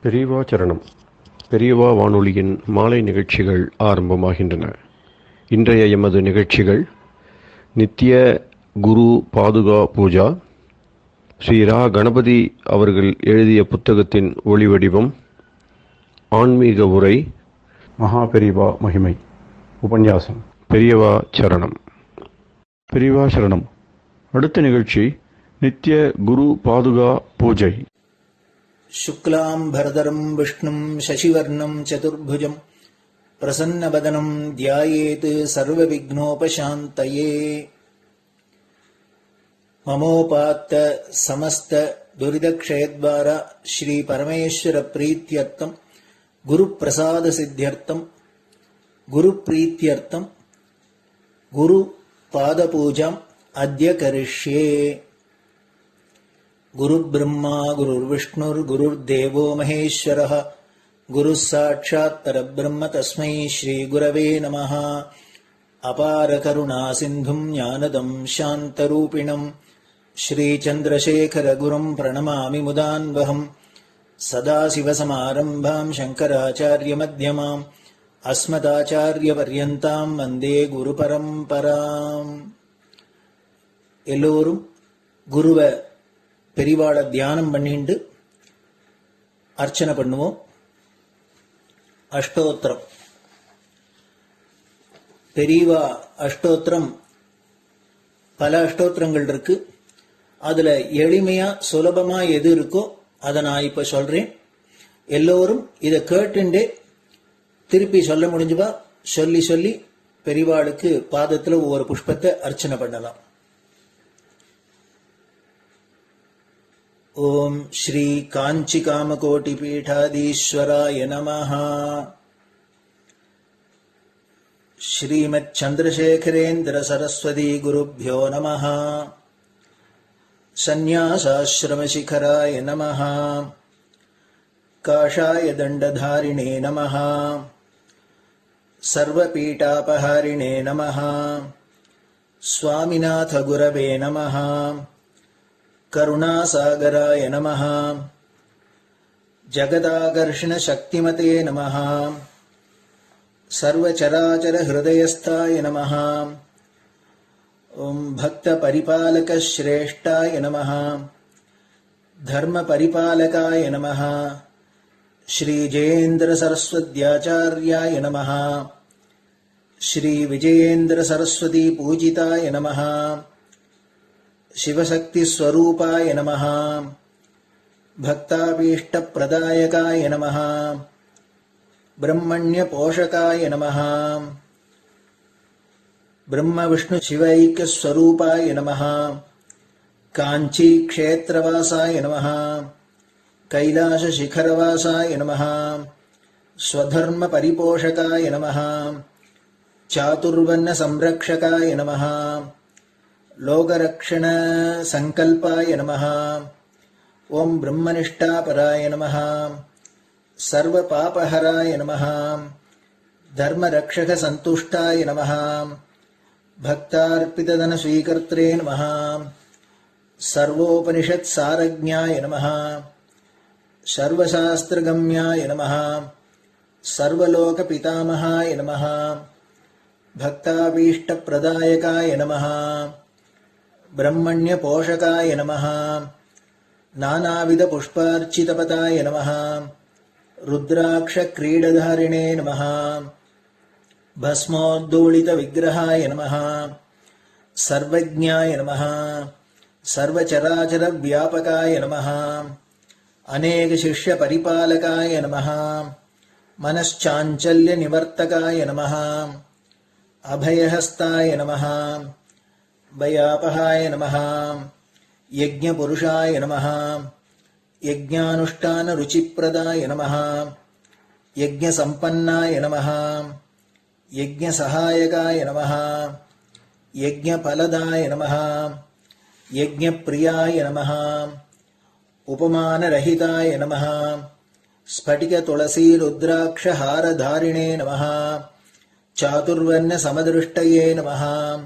பெரியவா சரணம். பெரியவா வானொலியின் மாலை நிகழ்ச்சிகள் ஆரம்பமாகின்றன. இன்றைய எமது நிகழ்ச்சிகள் நித்திய குரு பாதுகா பூஜா, ஸ்ரீ ரா கணபதி அவர்கள் எழுதிய புத்தகத்தின் ஒளிவடிவம், ஆன்மீக உரை, மகா பெரியவா மகிமை, உபன்யாசம். பெரியவா சரணம். பெரியவா சரணம். அடுத்த நிகழ்ச்சி நித்திய குரு பாதுகா பூஜை. शुक्लां भरदरं विष्णुं शशिवर्णं चतुर्भुजं प्रसन्नवदनं ध्यायेत् सर्वविघ्नोपशान्तये। ममोपात्त समस्त दुरितक्षयद्वारा श्री परमेश्वर प्रीत्यर्थं गुरुप्रसाद सिद्ध्यर्थं गुरुप्रीत्यर्थं गुरुपादपूजाम् अद्य करिष्ये। गुरुर्ब्रह्मा गुरुर्विष्णुर्गुरुर्देवो महेश्वरः गुरुः साक्षात् परब्रह्म तस्मै श्रीगुरवे नमः। अपारकरुणासिन्धुं ज्ञानदं शान्तरूपिणं श्रीचन्द्रशेखरगुरुं प्रणमामि मुदान्वहम्। सदाशिवसमारम्भां शङ्कराचार्यमध्यमाम् अस्मदाचार्यपर्यन्तां वन्दे गुरुपरम्पराम्. எல்லோரும் குருவை பெரிவாளை தியானம் பண்ணிண்டு அர்ச்சனை பண்ணுவோம். அஷ்டோத்திரம். பெரியவா அஷ்டோத்திரம் பல அஷ்டோத்திரங்கள் இருக்கு. அதுல எளிமையா சுலபமா எது இருக்கோ அதை நான் இப்ப சொல்றேன். எல்லோரும் இதை கேட்டுண்டே திருப்பி சொல்ல முடிஞ்சுவா சொல்லி சொல்லி பெரிவாளுக்கு பாதத்துல ஒவ்வொரு புஷ்பத்தை அர்ச்சனை பண்ணலாம். ओम श्री कांची कामकोटि पीठाधीश्वराय नमः. श्रीमत् चंद्रशेखरेन्द्र सरस्वती गुरुभ्यो नमः. संन्यासाश्रम शिखराय नमः. काषाय दंडधारिणे नमः. सर्वपीठापहारिणे नमः. स्वामिनाथ गुरवे नमः. करुणासागराय नमः. जगदाकर्षण शक्तिमते नमः. सर्वचराचर हृदयस्थाय नमः. ओम भक्त परिपालक श्रेष्ठाय नमः. धर्म परिपालकाय नमः. श्री जयेन्द्र सरस्वत्याचार्याय नमः. श्री विजयेन्द्र सरस्वती पूजिताय नमः. शिवशक्ति स्वरूपाय नमः. भक्ताभीष्ट प्रदायकाय नमः. ब्रह्मण्य पोषकाय नमः. ब्रह्म विष्णु शिवैक्य स्वरूपाय नमः. कांची क्षेत्रवासाय नमः. कैलाश शिखरवासाय नमः. स्वधर्म परिपोषकाय नमः. चातुर्वर्ण संरक्षकाय नमः. लोकरक्षण संकल्पाय नमः. ओम ब्रह्मनिष्ठापराय नमः. सर्वपापहराय नमः. धर्मरक्षक संतुष्टाय नमः. भक्तार्पितधन स्वीकर्त्रे नमः. सर्वोपनिषत् सारज्ञाय नमः. सर्वशास्त्रगम्याय नमः. सर्वलोक पितामहाय नमः. भक्ताभीष्ट प्रदायकाय नमः. ब्रह्मण्य पोषकाय नमः. नानाविध पुष्पार्चितपताय नमः. रुद्राक्ष क्रीडधारिणे नमः. भस्मोद्दोलित विग्रहाय नमः. सर्वज्ञाय नमः. सर्वचराचर व्यापकाय नमः. अनेक शिष्य परिपालकाय नमः. मनश्चाञ्चल्य निवर्तकाय नमः. अभयहस्ताय नमः. भयापहाय नमः. यज्ञपुरुषाय नमः. यज्ञानुष्ठान रुचिप्रदाय नमः. यज्ञसम्पन्नाय नमः. यज्ञसहायकाय नमः. यज्ञफलदाय नमः. यज्ञप्रियाय नमः. उपमानरहिताय नमः. स्फटिक तुलसी रुद्राक्ष हारधारिणे नमः. चातुर्वर्ण समदृष्टये नमः.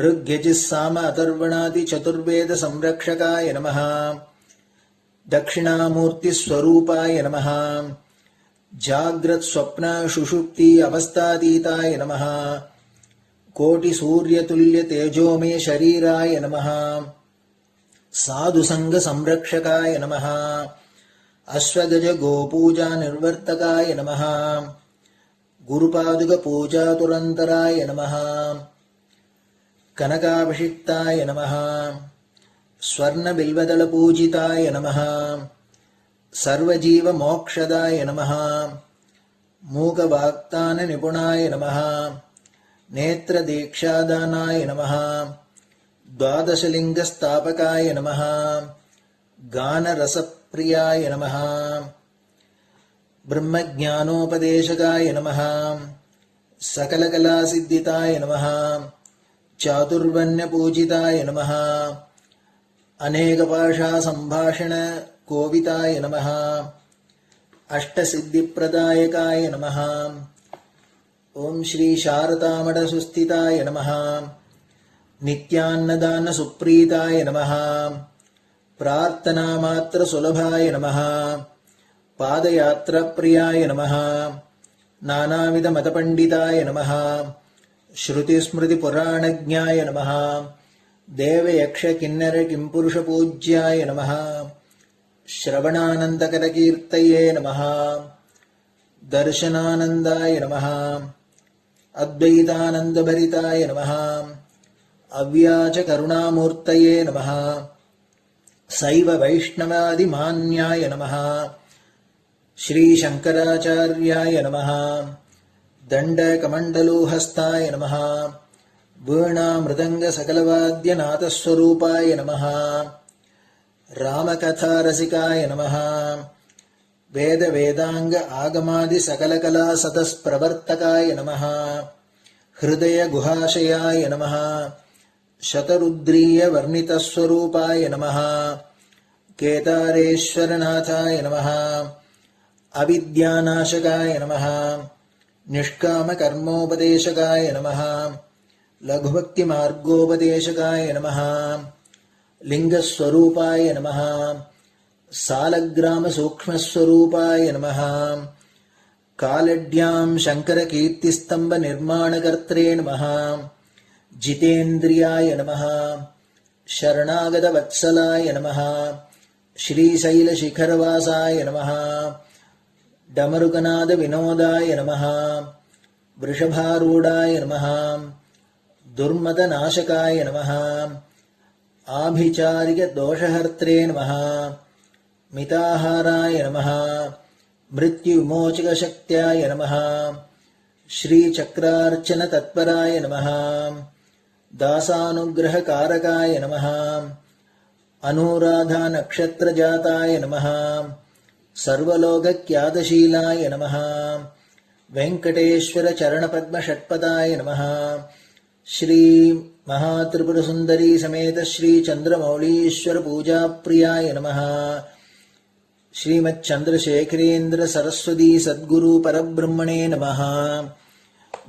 ऋग्यजुस्साम अथर्वणादि चतुर्वेद संरक्षकाय नमः. दक्षिणामूर्तिस्वरूपाय नमः जाग्रत् स्वप्न सुषुप्ति अवस्थातीताय नमः कोटिसूर्यतुल्यतेजोमय शरीराय नमः साधुसङ्गसंरक्षकाय नमः अश्वगज गोपूजा निर्वर्तकाय नमः गुरुपादुकपूजातुरन्तराय नमः कनकाभिषिक्ताय नमः स्वर्णबिल्वदलपूजिताय नमः सर्वजीवमोक्षदाय नमः मूकवाक्ताननिपुणाय नमः नेत्रदीक्षादानाय नमः द्वादशलिङ्गस्थापकाय नमः गानरसप्रियाय नमः ब्रह्मज्ञानोपदेशकाय नमः सकलकलासिद्धिताय नमः चातुर्वर्ण्यपूजिताय नमः अनेकभाषासम्भाषण कोविताय नमः अष्टसिद्धिप्रदायकाय नमः ओम श्री शारदामठसुस्थिताय नमः नित्यान्नदानसुप्रीताय नमः प्रार्थनामात्रसुलभाय नमः पादयात्राप्रियाय नमः नानाविधमतपण्डिताय नमः श्रुतिस्मृतिपुराणज्ञाय नमः देवयक्षकिन्नरकिंपुरुषपूज्याय नमः श्रवणानन्दकरकीर्तये नमः दर्शनानन्दाय नमः अद्वैतानन्दभरिताय नमः अव्याजकरुणामूर्तये नमः शैव वैष्णवादिमान्याय नमः श्रीशङ्कराचार्याय नमः दण्डकमण्डलोहस्ताय नमः वीणामृदङ्गसकलवाद्यनाथस्वरूपाय नमः रामकथारसिकाय नमः वेदवेदाङ्ग आगमादिसकलकलासतस्प्रवर्तकाय नमः हृदयगुहाशयाय नमः शतरुद्रीयवर्णितस्वरूपाय नमः केदारेश्वरनाथाय नमः अविद्यानाशकाय नमः निष्कामकर्मोपदेशकाय नमः लघुभक्तिमार्गोपदेशकाय नमः लिङ्गस्वरूपाय नमः सालग्रामसूक्ष्मस्वरूपाय नमः कालड्यां शङ्करकीर्तिस्तम्भनिर्माणकर्त्रे नमः जितेन्द्रियाय नमः शरणागतवत्सलाय नमः श्रीशैलशिखरवासाय नमः डमरुकनादविनोदाय नमः वृषभारूढाय नमः दुर्मदनाशकाय नमः आभिचारिकदोषहर्त्रे नमः मिताहाराय नमः मृत्युविमोचकशक्त्याय नमः श्रीचक्रार्चनतत्पराय नमः दासानुग्रहकारकाय नमः अनुराधानक्षत्रजाताय नमः सर्वलोकख्यातशीलाय नमः वेङ्कटेश्वरचरणपद्मषट्पदाय नमः श्री महात्रिपुरसुन्दरी समेत श्री चन्द्रमौलीश्वर पूजाप्रियाय नमः श्रीमच्चन्द्रशेखरेन्द्र सरस्वती सद्गुरु परब्रह्मणे नमः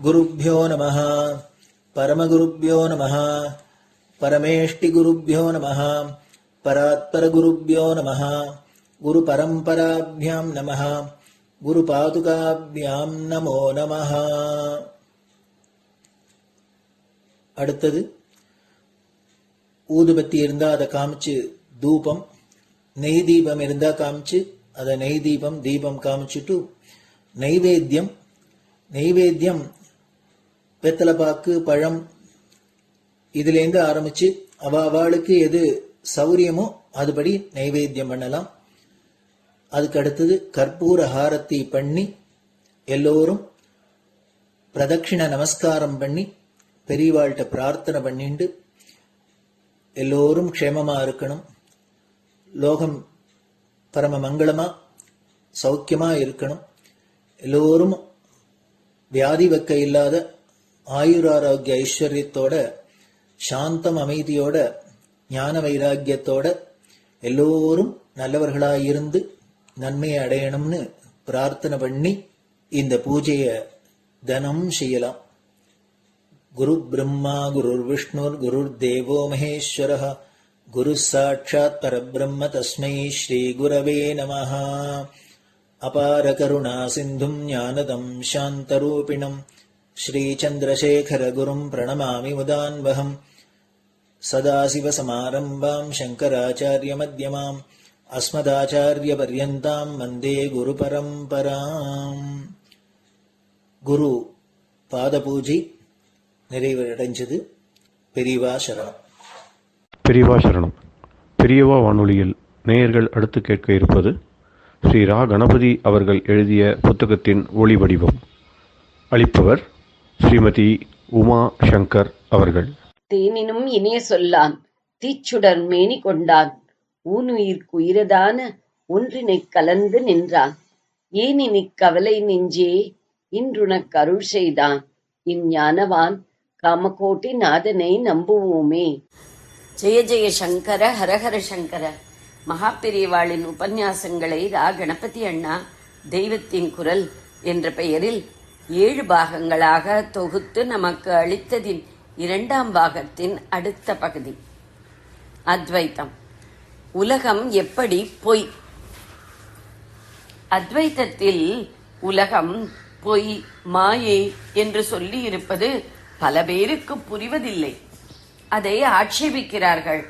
गुरुभ्यो नमः परमगुरुभ्यो नमः परमेष्टिगुरुभ्यो नमः परात्परगुरुभ्यो नमः गुरुपरम्पराभ्यां नमः गुरुपादुकाभ्यां नमो नमः. அடுத்தது ஊதுபத்தி இருந்தா அதை காமிச்சு தூபம், நெய் தீபம் இருந்தா காமிச்சு அதை நெய் தீபம் தீபம் காமிச்சுட்டு நைவேத்தியம் வெத்தலைப்பாக்கு பழம் இதுலேருந்து ஆரம்பிச்சு அவளுக்கு எது சௌரியமோ அதுபடி நைவேத்தியம் பண்ணலாம். அதுக்கு அடுத்தது கற்பூர ஹாரத்தி பண்ணி எல்லோரும் பிரதட்சிண நமஸ்காரம் பண்ணி பெரியவாள்கிட்ட பிரார்த்தனை பண்ணிண்டு எல்லோரும் க்ஷேமமா இருக்கணும், லோகம் பரம மங்களமா சௌக்கியமா இருக்கணும், எல்லோரும் வியாதி வெக்க இல்லாத ஆயுராரோக்கிய ஐஸ்வர்யத்தோட சாந்தம் அமைதியோட ஞான வைராக்கியத்தோட எல்லோரும் நல்லவர்களாயிருந்து நன்மையை அடையணும்னு பிரார்த்தனை பண்ணி இந்த பூஜையை தினம் செய்யலாம். குரு பிரம்மா குருர் விஷ்ணுர் குருர் தேவோ மகேஸ்வரः குரு சாட்சாத் பரபிரம்ம தஸ்மை ஸ்ரீ குரவே நமஹ. அபார கருணா சிந்தும் ஞானதம் சாந்தரூபிணம் ஸ்ரீ சந்திரசேகர குரும் பிரணமாமி முதான்வகம். சதாசிவசமாரம்பாம் சங்கராச்சாரிய மத்யமாம் அஸ்மதாச்சாரிய பர்யந்தாம் வந்தே குரு பரம்பராம். குரு பாத பூஜை நிறைவடைஞ்சது. பெரியவா சரணம். பெரியவா சரணம். பெரியவா வானொலியில் நேயர்கள் அடுத்து கேட்க இருப்பது ஸ்ரீ ரா கணபதி அவர்கள் எழுதிய புத்தகத்தின் ஒளி வடிவம். அளிப்பவர் ஸ்ரீமதி உமா சங்கர் அவர்கள். தேனினும் இனிய சொல்லான் தீச்சுடர் மேனி கொண்டான் ஊனுயிர்க்கு உயிரதான ஒன்றினைக் கலந்து நின்றான் ஏனினிக் கவலை நெஞ்சே இன்றுனக் அருள் செய்தான் இஞ்ஞானவான் காமகோட்டி நாதனை நம்புவோமே. ஜெய ஜெய சங்கர ஹரஹர சங்கர. மகாபெரிவாளின் உபன்யாசங்களை ரா கணபதி அண்ணா தெய்வத்தின் குரல் என்ற பெயரில் 7 பாகங்களாக தொகுத்து நமக்கு அளித்ததின் 2ஆம் பாகத்தின் அடுத்த பகுதி அத்வைத்தம். உலகம் எப்படி பொய். அத்வைத்தத்தில் உலகம் பொய், மாயை என்று சொல்லி இருப்பது பல பேருக்கு புரிவதில்லை. அதை ஆட்சேபிக்கிறார்கள்,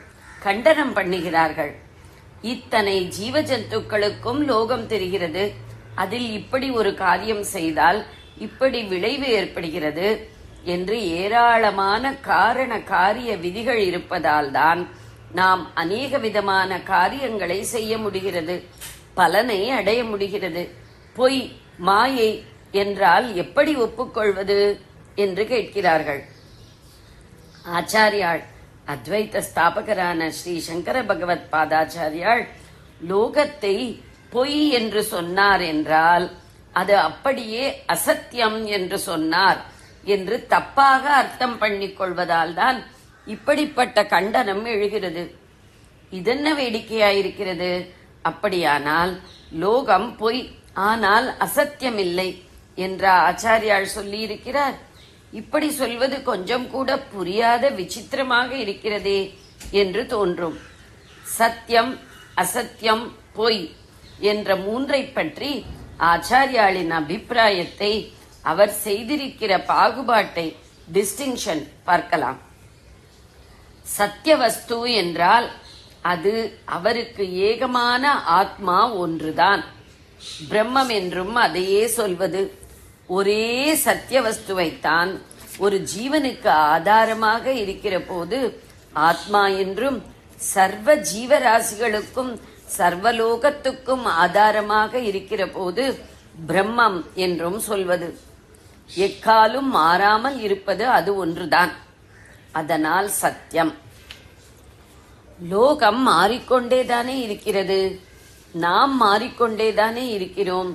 கண்டனம் பண்ணுகிறார்கள். இத்தனை ஜீவ ஜந்துக்களுக்கும் லோகம் தெரிகிறது, அதில் இப்படி ஒரு காரியம் செய்தால் இப்படி விளைவு ஏற்படுகிறது என்று ஏராளமான காரண காரிய விதிகள் இருப்பதால் தான் நாம் அநேக விதமான காரியங்களை செய்ய முடிகிறது, பலனை அடைய முடிகிறது. பொய், மாயை என்றால் எப்படி ஒப்புக்கொள்வது என்று கேட்கிறார்கள். ஆச்சாரியாள், அத்வைத ஸ்தாபகரான ஸ்ரீ சங்கர பகவத் பாதாச்சாரியாள் லோகத்தை பொய் என்று சொன்னார் என்றால் அது அப்படியே அசத்தியம் என்று சொன்னார் என்று தப்பாக அர்த்தம் பண்ணிக் கொள்வதால் தான் இப்படிப்பட்ட கண்டனம் எழுகிறது. இதென்ன வேடிக்கையாயிருக்கிறது? அப்படியானால் லோகம் பொய், ஆனால் அசத்தியமில்லை என்ற ஆச்சாரியாள் சொல்லியிருக்கிறார். இப்படி சொல்வது கொஞ்சம் கூட புரியாத விசித்திரமாக இருக்கிறதே என்று தோன்றும். சத்தியம், அசத்தியம், பொய் என்ற 3ஐ பற்றி ஆச்சாரியாளின் அபிப்பிராயத்தை, அவர் செய்திருக்கிற பாகுபாட்டை, டிஸ்டிங்ஷன் பார்க்கலாம். சத்தியவஸ்து என்றால் அது அவருக்கு ஏகமான ஆத்மா ஒன்றுதான். பிரம்மம் என்றும் அதையே சொல்வது. ஒரே சத்தியவஸ்துவைத்தான் ஒரு ஜீவனுக்கு ஆதாரமாக இருக்கிற போது ஆத்மா என்றும், சர்வ ஜீவராசிகளுக்கும் சர்வலோகத்துக்கும் ஆதாரமாக இருக்கிற போது பிரம்மம் என்றும் சொல்வது. எக்காலும் மாறாமல் இருப்பது அது ஒன்றுதான். அதனால் சத்தியம். லோகம் மாறிக்கொண்டேதானே இருக்கிறது, நாம் மாறிக்கொண்டேதானே இருக்கிறோம்.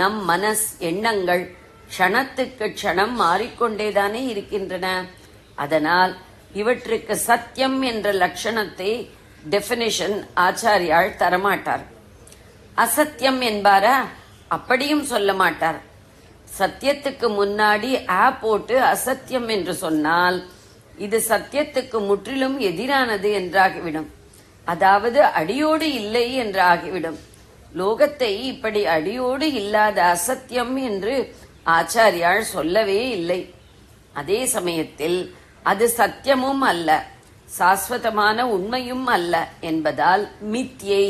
நம் மனஸ், எண்ணங்கள் க்ஷணத்துக்கு க்ஷணம் மாறிக்கொண்டேதானே இருக்கின்றன. அதனால் இவற்றுக்கு சத்தியம் என்ற லட்சணத்தை, டெபினிஷன் ஆச்சாரியாள் தரமாட்டார். அசத்தியம் என்பாரா? அப்படியும் சொல்ல மாட்டார். சத்தியத்துக்கு முன்னாடி போட்டு அசத்தியம் என்று சொன்னால் இது சத்தியத்துக்கு முற்றிலும் எதிரானது என்றாகிவிடும். அதாவது அடியோடு இல்லை என்று ஆகிவிடும். லோகத்தை இப்படி அடியோடு இல்லாத அசத்தியம் என்று ஆச்சாரியாள் சொல்லவே இல்லை. அதே சமயத்தில் அது சத்தியமும் அல்ல, சாஸ்வதமான உண்மையும் அல்ல என்பதால் மித்யை,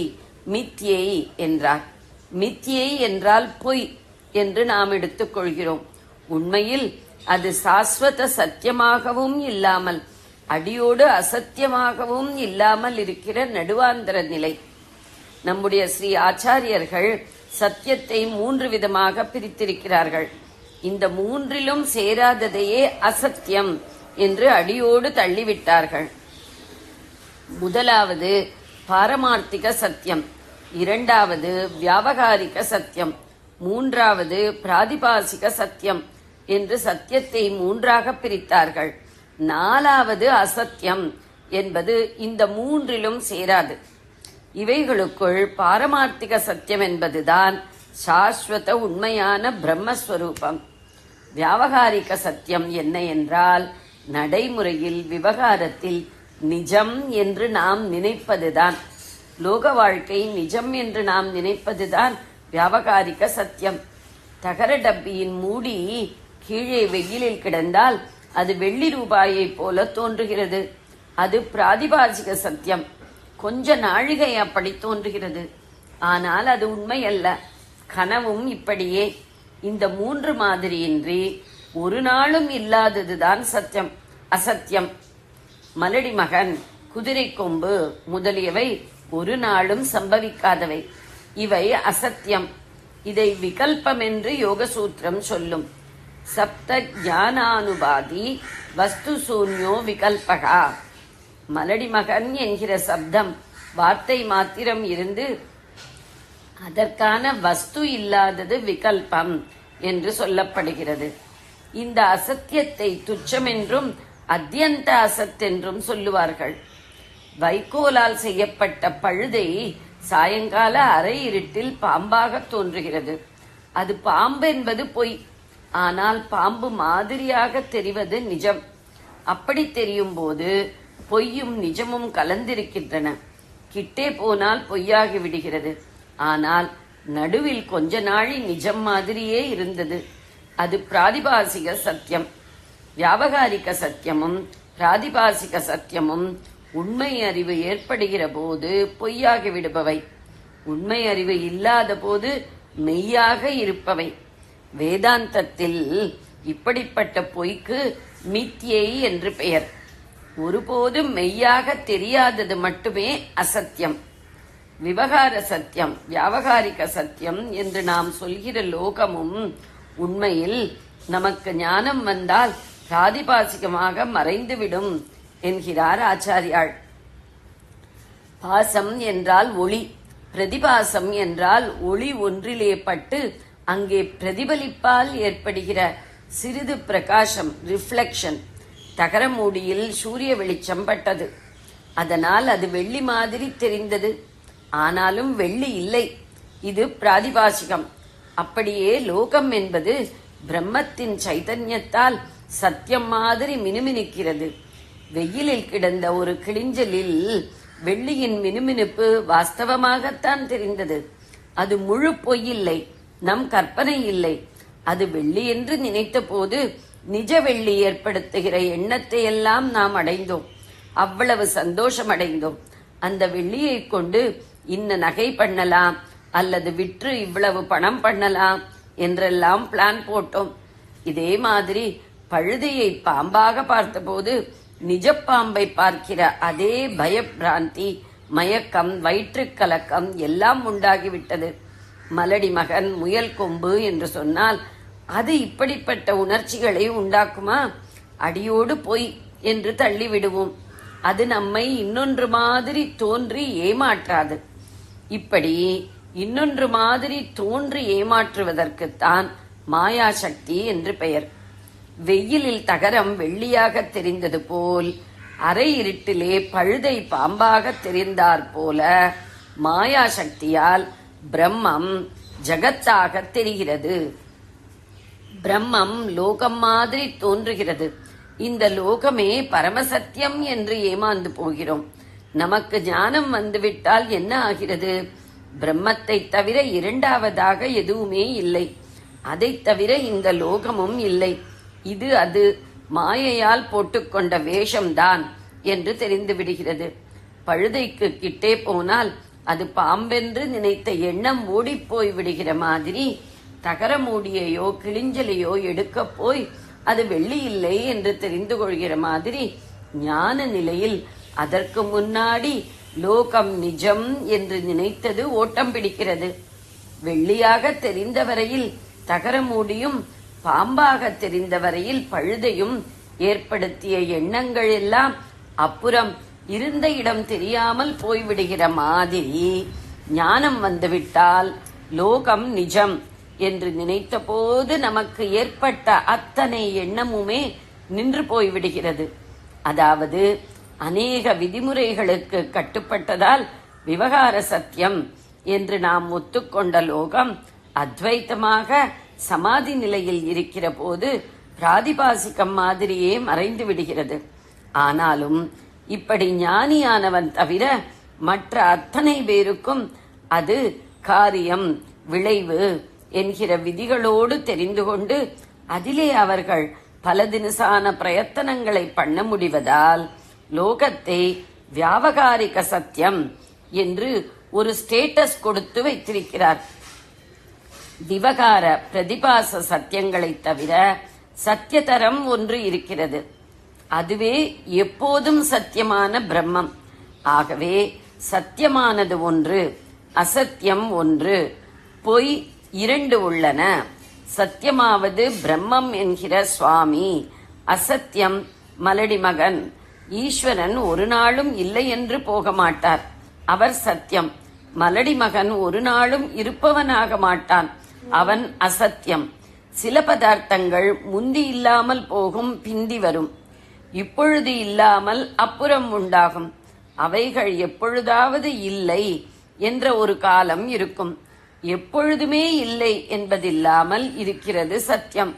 மித்யை என்றார். மித்யை என்றால் பொய் என்று நாம் எடுத்துக்கொள்கிறோம். உண்மையில் அது சாஸ்வத சத்தியமாகவும் இல்லாமல் அடியோடு அசத்தியமாகவும் இல்லாமல் இருக்கிற நடுவாந்தர நிலை. நம்முடைய ஸ்ரீ ஆச்சாரியர்கள் சத்தியத்தை 3 விதமாக பிரித்திருக்கிறார்கள். இந்த 3லும் சேராததையே அசத்தியம் என்று அடியோடு தள்ளிவிட்டார்கள். முதலாவது பாரமார்த்திக சத்தியம், 2வது வியாவகாரிக சத்தியம், 3வது பிராதிபாசிக சத்தியம் என்று சத்தியத்தை 3ஆக பிரித்தார்கள். 4வது அசத்தியம் என்பது இந்த 3லும் சேராது. இவைகளுக்குள் பாரமார்த்திக சத்தியம் என்பதுதான் சாஸ்வத உண்மையான பிரம்மஸ்வரூபம். வியாவகாரிக சத்தியம் என்ன என்றால் நடைமுறையில், விவகாரத்தில் நிஜம் என்று நாம் நினைப்பதுதான். லோக வாழ்க்கை நிஜம் என்று நாம் நினைப்பதுதான் வியாவகாரிக சத்தியம். தகர டப்பியின் மூடி கீழே வெயிலில் கிடந்தால் அது வெள்ளி ரூபாயை போல தோன்றுகிறது. அது பிராதிபாசிக சத்தியம். கொஞ்ச நாழிகை அப்படி தோன்றுகிறது. ஆனால் அது உண்மை அல்ல. கனவும் இப்படியே. இந்த மூன்று மாதிரியின்றி ஒரு நாளும் இல்லாததுதான் சத்தியம், அசத்தியம். மலடி மகன், குதிரை கொம்பு முதலியவை ஒரு நாளும் சம்பவிக்காதவை. இவை அசத்தியம். இதை விகல்பம் என்று யோக சூத்திரம் சொல்லும். சப்த ஞானானுபாதி வஸ்து சூன்யோ விகல்பகா. மலடி மகன் என்கிற சப்தம் வார்த்தை மாத்திரம் இருந்து அதற்கான வஸ்து இல்லாதது விகல்பம் என்று சொல்லப்படுகிறது. இந்த அசத்தியத்தை துச்சமென்றும் அத்தியந்த அசத் என்றும் சொல்லுவார்கள். வைக்கோலால் செய்யப்பட்ட பழுதை சாயங்கால அரை இருட்டில் பாம்பாக தோன்றுகிறது. அது பாம்பு என்பது பொய். ஆனால் பாம்பு மாதிரியாக தெரிவது நிஜம். அப்படி தெரியும் போது பொய்யும் நிஜமும் கலந்திருக்கின்றன. கிட்டே போனால் பொய்யாகி விடுகிறது. ஆனால் நடுவில் கொஞ்ச நாழி நிஜம் மாதிரியே இருந்தது. அது பிராதிபாசிக சத்தியம். வியாவகாரிக சத்தியமும் பிராதிபாசிக சத்தியமும் உண்மை அறிவு ஏற்படுகிற போது பொய்யாகி விடுபவை. உண்மை அறிவு இல்லாத போது மெய்யாக இருப்பவை. வேதாந்தத்தில் இப்படிப்பட்ட பொய்க்கு மித்யை என்று பெயர். ஒருபோதும் மெய்யாக தெரியாதது மட்டுமே அசத்தியம். விவகார சத்தியம், வியாவகாரிக சத்தியம் என்று நாம் சொல்கிற லோகமும் உண்மையில் நமக்கு ஞானம் வந்தால் பிராதிபாசிகமாக மறைந்துவிடும் என்கிறார் ஆச்சாரியாள். பாசம் என்றால் ஒளி, பிரதிபாசம் என்றால் ஒளி ஒன்றிலே பட்டு அங்கே பிரதிபலிப்பால் ஏற்படுகிற சிறிது பிரகாசம், ரிஃப்ளெக்ஷன். தகர மூடியில் சூரிய வெளிச்சம் பட்டது. அதனால் அது வெள்ளி மாதிரி தெரிந்தது. ஆனாலும் வெள்ளி இல்லை. இது பிராதிபாசிகம். அப்படியே லோகம் என்பது பிரம்மத்தின் சைதன்யத்தால் சத்தியம் மாதிரி மினுமினுக்கிறது. வெயிலில் கிடந்த ஒரு கிளிஞ்சலில் வெள்ளியின் மினுமினுப்பு வாஸ்தவமாகத்தான் தெரிந்தது. அது முழு பொய்யில்லை, நம் கற்பனை இல்லை. அது வெள்ளி என்று நினைத்த போது நிஜ வெள்ளி ஏற்படுத்துகிற எண்ணத்தை எல்லாம் நாம் அடைந்தோம். அவ்வளவு சந்தோஷம் அடைந்தோம். அந்த வெள்ளியை கொண்டு இன்ன நகை பண்ணலாம், அல்லது விற்று இவ்வளவு பணம் பண்ணலாம் என்றெல்லாம் பிளான் போட்டோம். இதே மாதிரி பழுதையை பாம்பாக பார்த்தபோது நிஜ பாம்பை பார்க்கிற அதே பயப்பிராந்தி, மயக்கம், வயிற்றுக்கலக்கம் எல்லாம் உண்டாகிவிட்டது. மலடி மகன், முயல் கொம்பு என்று சொன்னால் அது இப்படிப்பட்ட உணர்ச்சிகளை உண்டாக்குமா? அடியோடு பொய் என்று தள்ளிவிடுவோம். அது நம்மை இன்னொன்று மாதிரி தோன்றி ஏமாற்றாது. இப்படி இன்னொன்று மாதிரி தோன்றி ஏமாற்றுவதற்குத்தான் மாயாசக்தி என்று பெயர். வெயிலில் தகரம் வெள்ளியாக தெரிந்தது போல் அரை இருட்டிலே பழுதை பாம்பாக தெரிந்தாற் போல மாயாசக்தியால் பிரம்மம் ஜகத்தாக தெரிகிறது. பிரம்மம் லோகம் மாதிரி தோன்றுகிறது. இந்த லோகமே பரமசத்தியம் என்று ஏமாந்து போகிறோம். நமக்கு ஞானம் வந்துவிட்டால் என்ன ஆகிறது? பிரம்மத்தை தவிர இரண்டாவதாக எதுவுமே இல்லை. அதை தவிர இந்த லோகமும் இல்லை. இது அது மாயையால் போட்டுக்கொண்ட வேஷம்தான் என்று தெரிந்து விடுகிறது. பழுதைக்கு கிட்டே போனால் அது பாம்பென்று நினைத்த எண்ணம் ஓடிப்போய் விடுகிற மாதிரி, தகர மூடியையோ கிளிஞ்சலையோ எடுக்க போய் அது வெள்ளி இல்லை என்று தெரிந்து கொள்கிற மாதிரி ஞான நிலையில் அதற்கு முன்னாடி லோகம் நிஜம் என்று நினைத்தது ஓட்டம் பிடிக்கிறது. வெள்ளியாக தெரிந்த வரையில் தகர மூடியும், பாம்பாக தெரிந்த வரையில் பழுதையும் ஏற்படுத்திய எண்ணங்கள் எல்லாம் அப்புறம் இருந்த இடம் தெரியாமல் போய்விடுகிற மாதிரி ஞானம் வந்துவிட்டால் லோகம் நிஜம் என்று நினைத்த போது நமக்கு ஏற்பட்ட அத்தனை எண்ணமுமே நின்று போய்விடுகிறது. அதாவது அநேக விதிமுறைகளுக்கு கட்டுப்பட்டதால் விவகார சத்தியம் என்று நாம் ஒத்துக்கொண்ட லோகம் அத்வைத்தமாக சமாதி நிலையில் இருக்கிற போது பிராதிபாசிகம் மாதிரியே மறைந்து விடுகிறது. ஆனாலும் இப்படி ஞானியானவன் தவிர மற்ற அத்தனை பேருக்கும் அது காரியம் விளைவு என்கிற விதிகளோடு தெரிந்து கொண்டு அதிலே அவர்கள் பல தினசான பிரயத்தனங்களை பண்ண முடிவதால் லோகத்தை வியாவகாரிக சத்தியம் என்று ஒரு ஸ்டேட்டஸ் கொடுத்து வைத்திருக்கிறார். விவகார பிரதிபாச சத்தியங்களை தவிர சத்தியதரம் ஒன்று இருக்கிறது. அதுவே எப்போதும் சத்தியமான பிரம்மம். ஆகவே சத்தியமானது ஒன்று, அசத்தியம் ஒன்று, பொய் இரண்டு உள்ளன. சத்தியமாவது பிரம்மம் என்கிற சுவாமி, அசத்தியம் மலடி மகன். ஈஸ்வரன் ஒரு நாளும் இல்லை என்று போக மாட்டார், அவர் சத்தியம். மலடி மகன் ஒரு நாளும் இருப்பவனாக மாட்டான், அவன் அசத்தியம். சில பதார்த்தங்கள் முந்தி இல்லாமல் போகும், பிந்தி வரும். இப்பொழுது இல்லாமல் அப்புறம் உண்டாகும். அவைகள் எப்பொழுதாவது இல்லை என்ற ஒரு காலம் இருக்கும். எப்பொழுதுமே இல்லை என்பதில்லாமல் இருக்கிறது சத்தியம்.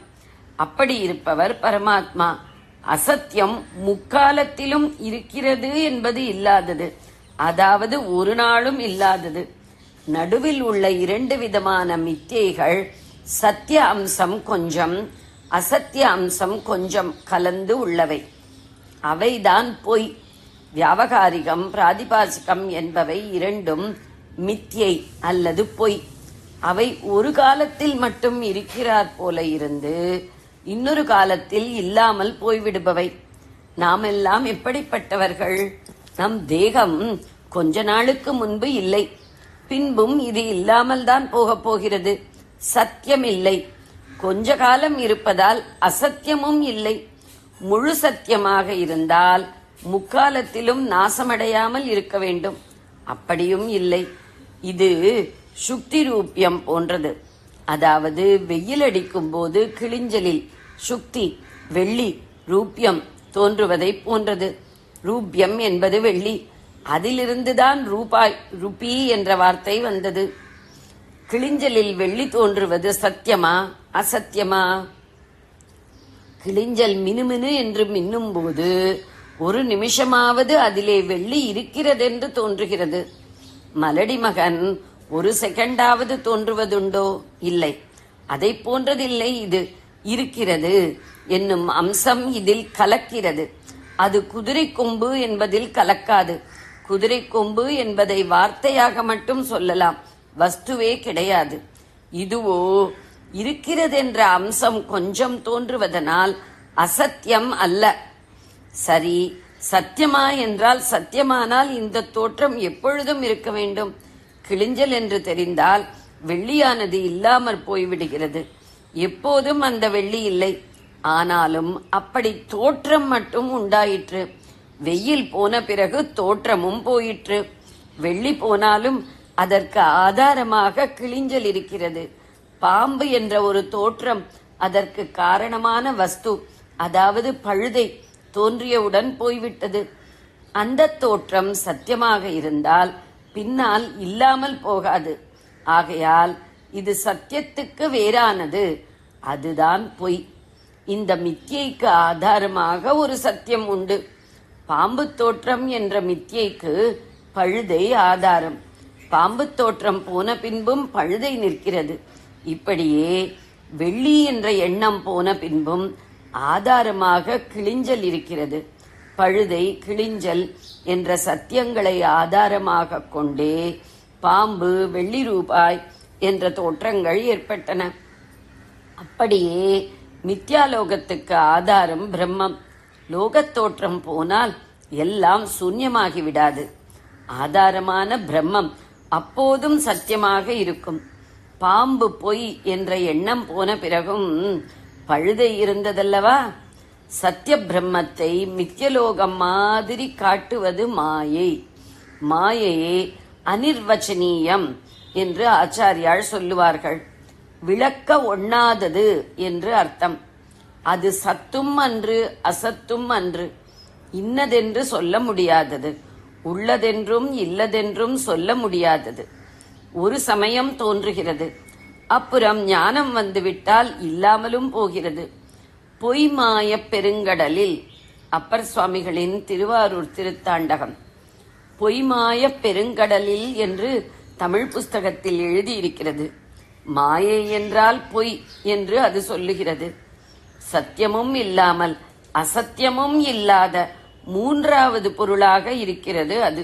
அப்படி இருப்பவர் பரமாத்மா. அசத்தியம் முக்காலத்திலும் இருக்கிறது என்பது இல்லாதது, அதாவது ஒரு நாளும் இல்லாதது. நடுவில் உள்ள இரண்டு விதமான மித்தியைகள் சத்திய அம்சம் கொஞ்சம், அசத்திய அம்சம் கொஞ்சம் கலந்து உள்ளவை. அவைதான் பொய். வியாவகாரிகம் பிராதிபாசிகம் என்பவை இரண்டும் மித்தியை அல்லது பொய். அவை ஒரு காலத்தில் மட்டும் இருக்கிறார் போல இருந்து இன்னொரு காலத்தில் இல்லாமல் போய்விடுபவை. நாமெல்லாம் எப்படிப்பட்டவர்கள்? நம் தேகம் கொஞ்ச நாளுக்கு முன்பு இல்லை, பின்பும் இது இல்லாமல் தான் போகப் போகிறது. சத்தியம் இல்லை. கொஞ்ச காலம் இருப்பதால் அசத்தியமும் இல்லை. முழு சத்தியமாக இருந்தால் முக்காலத்திலும் நாசமடையாமல் இருக்க வேண்டும். அப்படியும் இல்லை. இது சுக்தி ரூபியம் போன்றது. அதாவது வெயில் அடிக்கும் போது கிளிஞ்சலில் சுக்தி வெள்ளி ரூபியம் தோன்றுவதை போன்றது. ரூபியம் என்பது வெள்ளி, அதிலிருந்துதான் ரூபாய் ருபி என்ற வார்த்தை வந்தது. கிளிஞ்சலில் வெள்ளி தோன்றுவது சத்தியமா அசத்தியமா? கிளிஞ்சல் மினுமினு என்று மின்னும் போது ஒரு நிமிஷமாவது அதிலே வெள்ளி இருக்கிறதென்று தோன்றுகிறது. மலடி மகன் ஒரு செகண்டாவது தோன்றுவதுண்டோ? இல்லை. அதை போன்றதில்லை. இது இருக்கிறது என்னும் அம்சம் இதில் கலக்கிறது. அது குதிரை கொம்பு என்பதில் கலக்காது. குதிரை கொம்பு என்பதை வார்த்தையாக மட்டும் சொல்லலாம், வஸ்துவே கிடையாது. இதுவோ இருக்கிறதென்ற அம்சம் கொஞ்சம் தோன்றுவதனால் அசத்தியம் அல்ல. சரி, சத்தியமா என்றால் சத்தியமானால் இந்த தோற்றம் எப்பொழுதும் இருக்க வேண்டும். கிளிஞ்சல் என்று தெரிந்தால் வெள்ளியானது இல்லாமற் போய்விடுகிறது. எப்போதும் அந்த வெள்ளி இல்லை. ஆனாலும் அப்படி தோற்றம் மட்டும் உண்டாயிற்று. வெயில் போன பிறகு தோற்றமும் போயிற்று. வெள்ளி போனாலும் அதற்கு ஆதாரமாக கிளிஞ்சல் இருக்கிறது. பாம்பு என்ற ஒரு தோற்றம் அதற்கு காரணமான வஸ்து, அதாவது பழுதை தோன்றியவுடன் போய்விட்டது. அந்த தோற்றம் சத்தியமாக இருந்தால் பின்னால் இல்லாமல் போகாது. ஆகையால் இது சத்தியத்துக்கு வேறானது, அதுதான் பொய். இந்த மித்தியைக்கு ஆதாரமாக ஒரு சத்தியம் உண்டு. பாம்பு தோற்றம் என்ற மித்தியைக்கு பழுதை ஆதாரம். பாம்பு தோற்றம் போன பின்பும் பழுதை நிற்கிறது. இப்படியே வெள்ளி என்ற எண்ணம் போன பின்பும் ஆதாரமாக கிளிஞ்சல் இருக்கிறது. பழுதை கிளிஞ்சல் என்ற சத்தியங்களை ஆதாரமாக கொண்டே பாம்பு வெள்ளி ரூபாய் என்ற தோற்றங்கள் ஏற்பட்டன. அப்படியே மித்யாலோகத்துக்கு ஆதாரம் பிரம்மம். லோகத் தோற்றம் போனால் எல்லாம் சூன்யமாகி விடாது. ஆதாரமான பிரம்மம் அப்போதும் சத்தியமாக இருக்கும். பாம்பு பொய் என்ற எண்ணம் போன பிறகும் பழுதை இருந்ததல்லவா? சத்திய பிரம்மத்தை மித்யலோகம் மாதிரி காட்டுவது மாயை. மாயையே அனிர்வச்சனீயம் என்று ஆச்சாரியால் சொல்லுவார்கள். விளக்க ஒண்ணாதது என்று அர்த்தம். அது சத்தும் அன்று அசத்தும் அன்று. இன்னதென்று சொல்ல முடியாதது, உள்ளதென்றும் இல்லதென்றும் சொல்ல முடியாதது. ஒரு சமயம் தோன்றுகிறது, அப்புறம் ஞானம் வந்துவிட்டால் இல்லாமலும் போகிறது. பொய்மாய பெருங்கடலில் அப்பர் சுவாமிகளின் திருவாரூர் திருத்தாண்டகம். பொய்மாயப் பெருங்கடலில் என்று தமிழ் புஸ்தகத்தில் எழுதியிருக்கிறது. மாயை என்றால் பொய் என்று அது சொல்லுகிறது. சத்தியமும் இல்லாமல் அசத்தியமும் இல்லாத மூன்றாவது பொருளாக இருக்கிறது அது.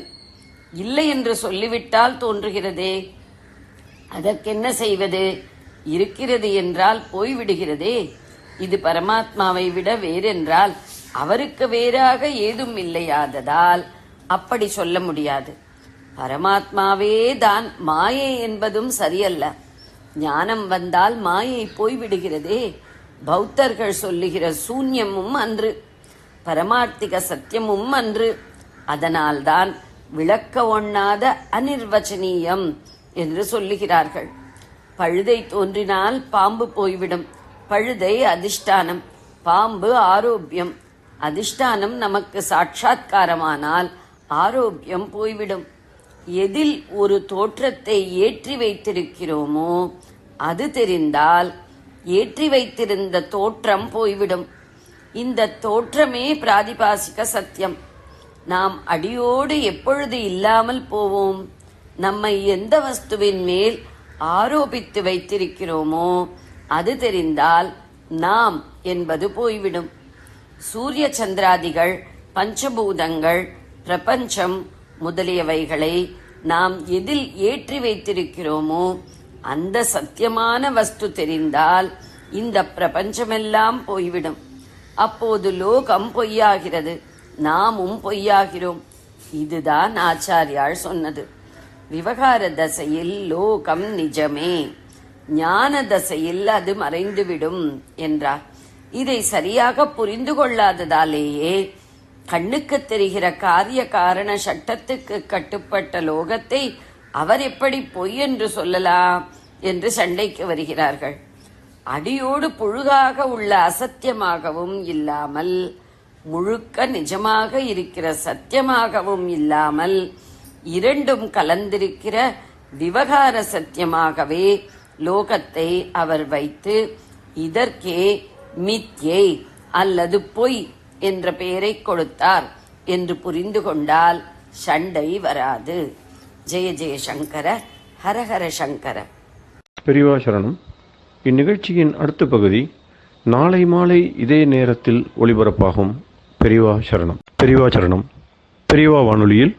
இல்லை என்று சொல்லிவிட்டால் தோன்றுகிறதே, அதற்கென்ன செய்வது? இருக்கிறது என்றால் போய்விடுகிறதே. இது பரமாத்மாவை விட வேறென்றால் அவருக்கு வேறாக ஏதும் இல்லையாததால் அப்படி சொல்ல முடியாது. பரமாத்மாவே தான் மாயை என்பதும் சரியல்ல. ஞானம் வந்தால் மாயை போய்விடுகிறதே. பௌத்தர்கள் சொல்லுகிற சூன்யமும் அன்று, பரமார்த்திக சத்தியமும் அன்று. அதனால்தான் விளக்க ஒண்ணாத அனிர்வச்சனீயம் என்று சொல்லுகிறார்கள். பழுதை தோன்றினால் பாம்பு போய்விடும். பழுதை அதிஷ்டானம், பாம்பு ஆரோக்கியம். அதிஷ்டானம் நமக்கு சாட்சாத்காரமானால் ஆரோக்கியம் போய்விடும். எதில் ஒரு தோற்றத்தை ஏற்றி வைத்திருக்கிறோமோ அது தெரிந்தால் ஏற்றி வைத்திருந்த தோற்றம் போய்விடும். இந்த தோற்றமே பிராதிபாசிக சத்தியம். நாம் அடியோடு எப்பொழுது இல்லாமல் போவோம்? நம்மை எந்த வஸ்துவின் மேல் ஆரோபித்து வைத்திருக்கிறோமோ அது தெரிந்தால் நாம் என்பது போய்விடும். சூரிய சந்திராதிகள், பஞ்சபூதங்கள், பிரபஞ்சம் முதலியவைகளை நாம் எதில் ஏற்றி வைத்திருக்கிறோமோ அந்த சத்தியமான வஸ்து தெரிந்தால் இந்த பிரபஞ்சமெல்லாம் போய்விடும். அப்போது லோகம் பொய்யாகிறது, நாமும் பொய்யாகிறோம். இதுதான் ஆச்சாரியால் சொன்னது. விவகார தசையில் லோகம் நிஜமே, ஞான தசையில் அது மறைந்துவிடும் என்றார். இதை சரியாக புரிந்து கொள்ளாததாலேயே கண்ணுக்கு தெரிகிற காரிய காரண சட்டத்துக்கு கட்டுப்பட்ட லோகத்தை அவர் எப்படி பொய் என்று சொல்லலாம் என்று சண்டைக்கு வருகிறார்கள். அடியோடு புழுகாக உள்ள அசத்தியமாகவும் இல்லாமல் முழுக்க நிஜமாக இருக்கிற சத்தியமாகவும் இல்லாமல் இரண்டும் கலந்திருக்கிற விவகார சத்தியமாகவே லோகத்தை அவர் வைத்து இதற்கே மித்யை அல்லது பொய் என்ற பெயரை கொடுத்தார் என்று புரிந்து கொண்டால் சண்டை வராது. ஜெய ஜெய சங்கர, ஹரஹர சங்கர. பெரியவா சரணம். இந்நிகழ்ச்சியின் அடுத்த பகுதி நாளை மாலை இதே நேரத்தில் ஒளிபரப்பாகும். பெரியவா சரணம். பெரியவா சரணம். பெரியவா வானொலியில்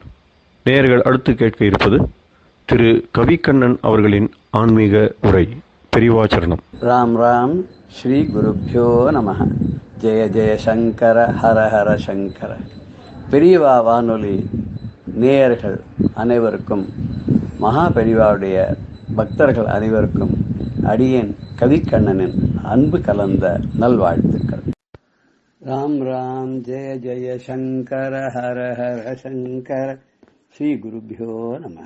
நேயர்கள் அடுத்து கேட்க இருப்பது திரு கவிக்கண்ணன் அவர்களின் ஆன்மீக உரை. பெரியவா சரணம். ராம் ராம். ஸ்ரீ குருப்யோ நம. ஜெய ஜெய சங்கர, ஹர ஹர சங்கர. பெரியவா வானொலி நேயர்கள் அனைவருக்கும், மகா பெரியவாவுடைய பக்தர்கள் அனைவருக்கும் அடியேன் கவிக்கண்ணனின் அன்பு கலந்த நல்வாழ்த்துக்கள். ராம் ராம். ஜெய ஜெய சங்கர, ஹர ஹர சங்கர. ஸ்ரீ குருப்யோ நம.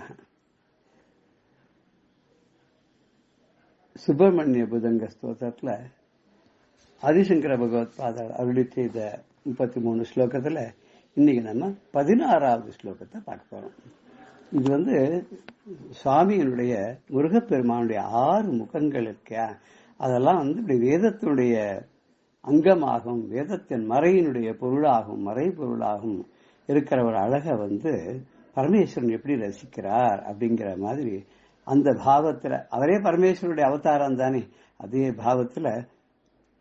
சுப்பிரமணிய புதங்க ஸ்தோத்திரத்துல ஆதிசங்கர பகவத் பாதர் அருளி செய்த 33 ஸ்லோகத்துல இன்னைக்கு நம்ம 16வது ஸ்லோகத்தை பார்க்க போறோம். இது சுவாமியினுடைய முருகப்பெருமானுடைய 6 முகங்கள் இருக்க, அதெல்லாம் இப்படி வேதத்தினுடைய அங்கமாகும், வேதத்தின் மறையினுடைய பொருளாகும், மறை பொருளாகும் இருக்கிற ஒரு அழகை பரமேஸ்வரன் எப்படி ரசிக்கிறார் அப்படிங்கிற மாதிரி அந்த பாவத்துல, அவரே பரமேஸ்வரனுடைய அவதாரம் தானே, அதே பாவத்துல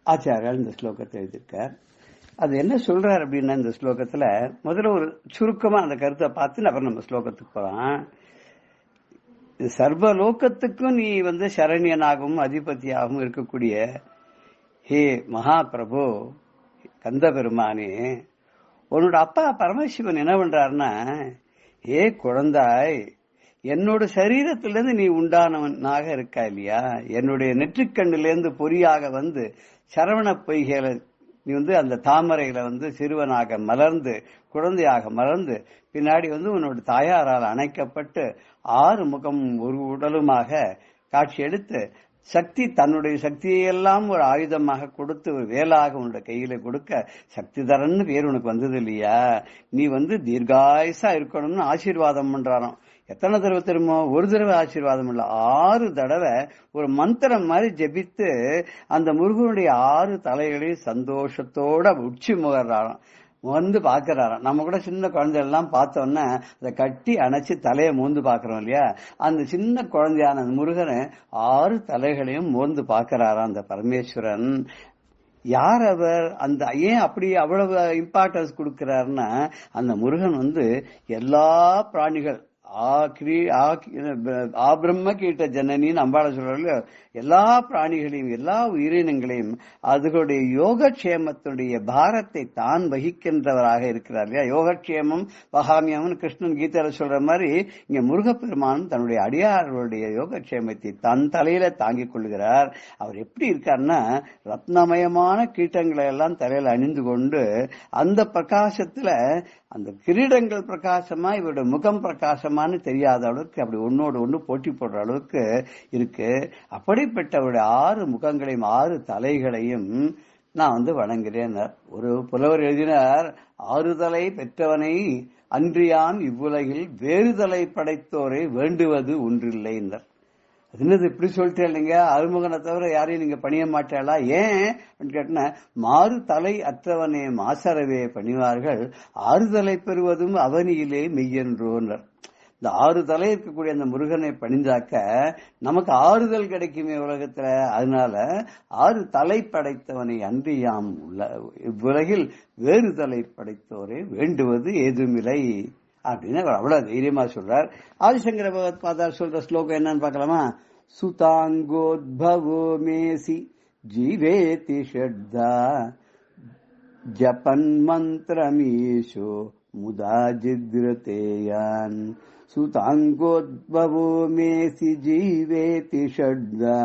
ஆச்சாரியால் இந்த ஸ்லோகத்தை எழுதியிருக்கார். அது என்ன சொல்றார் அப்படின்னா, இந்த ஸ்லோகத்துல முதல்ல ஒரு சுருக்கமா அந்த கருத்தை பார்த்து அப்புறம் நம்ம ஸ்லோகத்துக்கு போறோம். சர்வலோகத்துக்கும் நீ சரண்யனாகவும் அதிபதியாகவும் இருக்கக்கூடிய ஹே மகா பிரபு கந்த பெருமானே, உன்னோட அப்பா பரமசிவன் என்ன பண்றாருன்னா, ஏ குழந்தாய், என்னோட சரீரத்திலிருந்து நீ உண்டானவனாக இருக்கா இல்லையா, என்னுடைய நெற்றிக்கண்ணிலிருந்து பொறியாக சரவண பொய்கையில நீ அந்த தாமரையில சிறுவனாக மலர்ந்து குழந்தையாக மலர்ந்து பின்னாடி உன்னோட தாயாரால் அணைக்கப்பட்டு 6 முகம் ஒரு உடலுமாக காட்சி எடுத்து சக்தி தன்னுடைய சக்தியெல்லாம் ஒரு ஆயுதமாக கொடுத்து ஒரு வேலாக உன்னோட கையில கொடுக்க சக்தி தரன்னு பேர் உனக்கு வந்தது இல்லையா, நீ தீர்காயுசா இருக்கணும்னு ஆசீர்வாதம் பண்றாராம். எத்தனை தடவை தெரியுமோ? ஒரு தடவை ஆசீர்வாதம் இல்ல, 6 தடவை ஒரு மந்திரம் மாதிரி ஜெபித்து அந்த முருகனுடைய 6 தலைகளையும் சந்தோஷத்தோட உச்சி முகர்றாராம். மோந்து பாக்குறாராம். நம்ம கூட சின்ன குழந்தைகள்லாம் பார்த்தோம்னா அதை கட்டி அணைச்சு தலையை மோந்து பாக்குறோம் இல்லையா, அந்த சின்ன குழந்தையான அந்த முருகனை 6 தலைகளையும் மோந்து பாக்குறாராம் அந்த பரமேஸ்வரன். யார் அவர்? அந்த ஏன் அப்படி அவ்வளவு இம்பார்ட்டன்ஸ் கொடுக்கிறாருன்னா, அந்த முருகன் எல்லா பிராணிகள் பிரம்ம கீட்ட ஜனனின்னு அம்பாள சொல்றாங்க. எல்லா பிராணிகளையும் எல்லா உயிரினங்களையும் அதுகளுடைய யோகக்ஷேமத்துடைய பாரத்தை தான் வகிக்கின்றவராக இருக்கிறார் இல்லையா. யோகக்ஷேமம் வகாமியம்னு கிருஷ்ணன் கீதையில சொல்ற மாதிரி இங்க முருகப்பெருமானும் தன்னுடைய அடியார்களுடைய யோகக்ஷேமத்தை தன் தலையில தாங்கிக் கொள்கிறார். அவர் எப்படி இருக்காருன்னா, ரத்னமயமான கீட்டங்களை எல்லாம் தலையில அணிந்து கொண்டு அந்த பிரகாசத்துல அந்த கிரீடங்கள் பிரகாசமா இவருடைய முகம் பிரகாசமானு தெரியாத அளவுக்கு அப்படி ஒன்னோடு ஒண்ணு போட்டி போடுற அளவுக்கு இருக்கு. அப்படிப்பட்டவருடைய 6 முகங்களையும் 6 தலைகளையும் நான் வணங்குறேன். ஒரு புலவர் எழுதினார், 6 தலை பெற்றவனை அன்றியான் இவ்வுலகில் வேறு தலை படைத்தோரை வேண்டுவது ஒன்றில்லை என்றார். என்னது இப்படி சொல்லிட்டே இல்லைங்க, அருமுகனை தவிர யாரையும் நீங்க பணிய மாட்டாளா? ஏன் கேட்டன, மாறு தலை அற்றவனே மாசறவே பணிவார்கள், ஆறுதலை பெறுவதும் அவனியிலே மெய்யென்றோனர். இந்த 6 தலை இருக்கக்கூடிய அந்த முருகனை பணிந்தாக்க நமக்கு ஆறுதல் கிடைக்குமே உலகத்துல. அதனால 6 தலை படைத்தவனை அன்றியாம் உலகில் வேறு தலை படைத்தோரை வேண்டுவது ஏதுமில்லை அப்படின்னு அவ்வளவு தைரியமா சொல்றார். ஆதிசங்கர பகவத் பாதார் சொல்ற ஸ்லோகம் என்னன்னு பார்க்கலாமா? சுதாங்கோத்பவோ மேசி ஜீவேதி ஷட்தா ஜபன் மந்திரமீஷோ முதா ஜிக்ரதேயான். சுதாங்கோத்பவோ மேசி ஜீவேதி ஷட்தா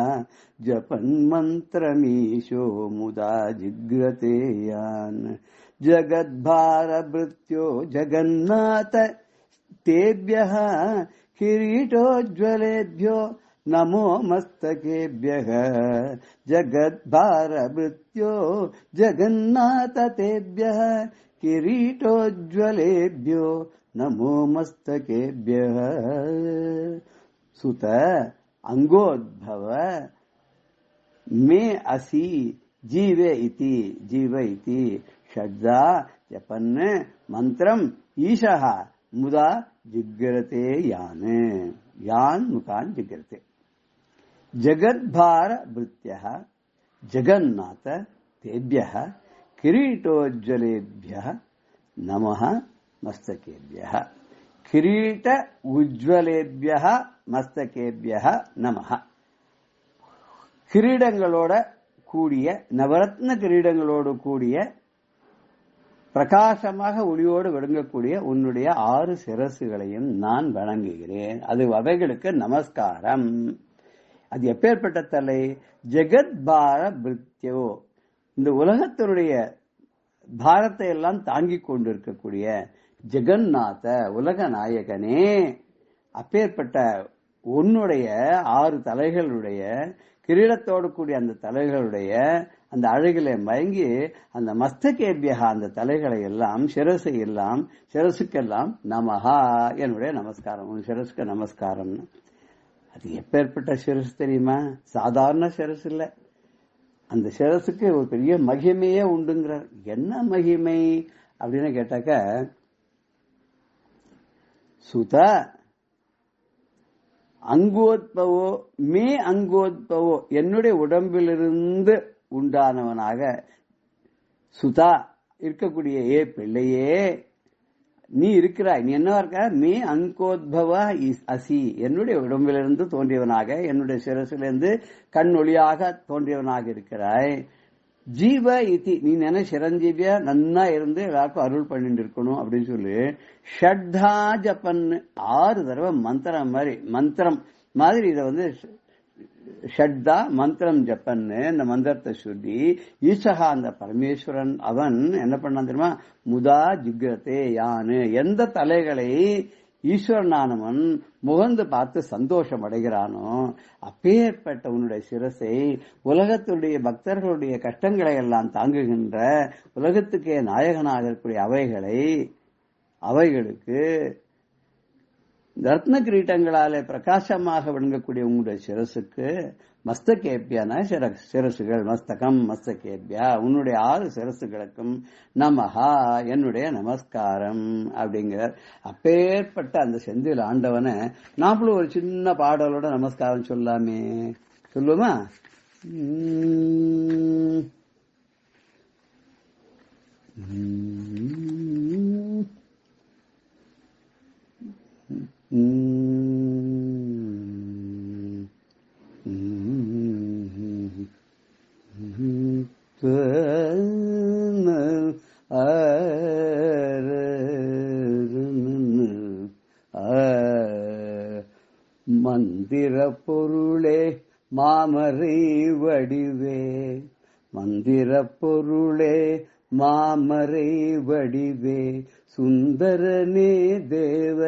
ஜபன் மந்திரமீஷோ முதா ஜிக்ரதேயான். जगद्भारभृत्यो जगन्नाथ तेभ्यः किरीटोज्ज्वलेभ्यो नमो मस्तकेभ्यः. जगद्भारभृत्यो जगन्नाथ तेभ्यः किरीटोज्ज्वलेभ्यो नमो मस्तकेभ्यः. सुत अंगोद्भव मे असि जीवे इति जीव इति षड्जा जपन् मंत्रम ईशः मुदा जिग्रते यान यान मुखान जिग्रते. जगद्भार वृत्त्यः जगन्नाथ तेभ्यः किरीटोज्ज्वलेभ्यः नमः मस्तकेभ्यः. किरीट उज्ज्वलेभ्यः मस्तकेभ्यः नमः. கிரீடங்களோட கூடிய நவரத்ன கிரீடங்களோடு கூடிய பிரகாசமாக ஒளியோடு விளங்கக்கூடிய உன்னுடைய 6 சிரசுகளையும் நான் வணங்குகிறேன். அது அவைகளுக்கு நமஸ்காரம். அது எப்பேற்பட்ட தலை? ஜெகத்பார பிருத்யோ, இந்த உலகத்தினுடைய பாரத்தை எல்லாம் தாங்கிக் கொண்டிருக்கக்கூடிய ஜெகநாத உலக நாயகனே, அப்பேற்பட்ட உன்னுடைய 6 தலைகளுடைய கிரீடத்தோடு கூடிய அந்த தலைகளுடைய அந்த அழகிலே மயங்கி அந்த மஸ்தகேபியகா அந்த தலைகளை எல்லாம் சிரசை எல்லாம் சிரசுக்கெல்லாம் நமஹா என்னுடைய நமஸ்காரம். உன் சிரசுக்கு நமஸ்காரம். அது எப்பேற்பட்ட சிரசு தெரியுமா? சாதாரண சிரசு இல்ல. அந்த சிரசுக்கு ஒரு பெரிய மகிமையே உண்டுங்கிறார். என்ன மகிமை அப்படின்னு கேட்டாக்க, சுத அங்கோத்பவோ மே அங்கோத்பவோ, என்னுடைய உடம்பிலிருந்து உண்டானவனாக சுதா இருக்கக்கூடிய ஏ பிள்ளையே நீ இருக்கிறாய். நீ என்னவா இருக்க? மே அங்கோத்பவ அசி, என்னுடைய உடம்பிலிருந்து தோன்றியவனாக, என்னுடைய சிரசிலிருந்து கண் ஒளியாக தோன்றியவனாக இருக்கிறாய். ஜீவ இதி, நீ நினை சிரஞ்சீவியா நன்னா இருந்து எல்லாருக்கும் அருள் பண்ணிட்டு இருக்கணும் அப்படின்னு சொல்லி ஷட்தா ஜப்பன் 6 தடவை மந்திரம் மாதிரி இதை ஷட்தா மந்திரம் ஜப்பன்னு இந்த மந்திரத்தை சொல்லி ஈசகா அந்த பரமேஸ்வரன் அவன் என்ன பண்ணான் தெரியுமா? முதா ஜிக்ரதே யானு, எந்த தலைகளை ஈஸ்வரனானவன் முகந்து பார்த்து சந்தோஷம் அடைகிறானோ அப்பேற்பட்ட உன்னுடைய சிரசை உலகத்துடைய பக்தர்களுடைய கஷ்டங்களை எல்லாம் தாங்குகின்ற உலகத்துக்கே நாயகனாக இருக்கக்கூடிய அவைகளுக்கு ரத்ன கிரீட்டங்களாலே பிரகாசமாக விளங்கக்கூடிய உங்களுடைய சிரசுக்கு மஸ்தகேபியானா சிரசுகள், மஸ்தகம் மஸ்தகேபியா உன்னுடைய 6 சிரசுகளுக்கும் நமஹா என்னுடைய நமஸ்காரம் அப்படிங்கிறார். அப்பேற்பட்ட அந்த செந்தில் ஆண்டவனை நாமளும் ஒரு சின்ன பாடலோட நமஸ்காரம் சொல்லாமே, சொல்லுமா? மந்திர பொருளே மாமரை வடிவே, மந்திர பொருளே மாமரை வடிவே, சுந்தரனே தேவ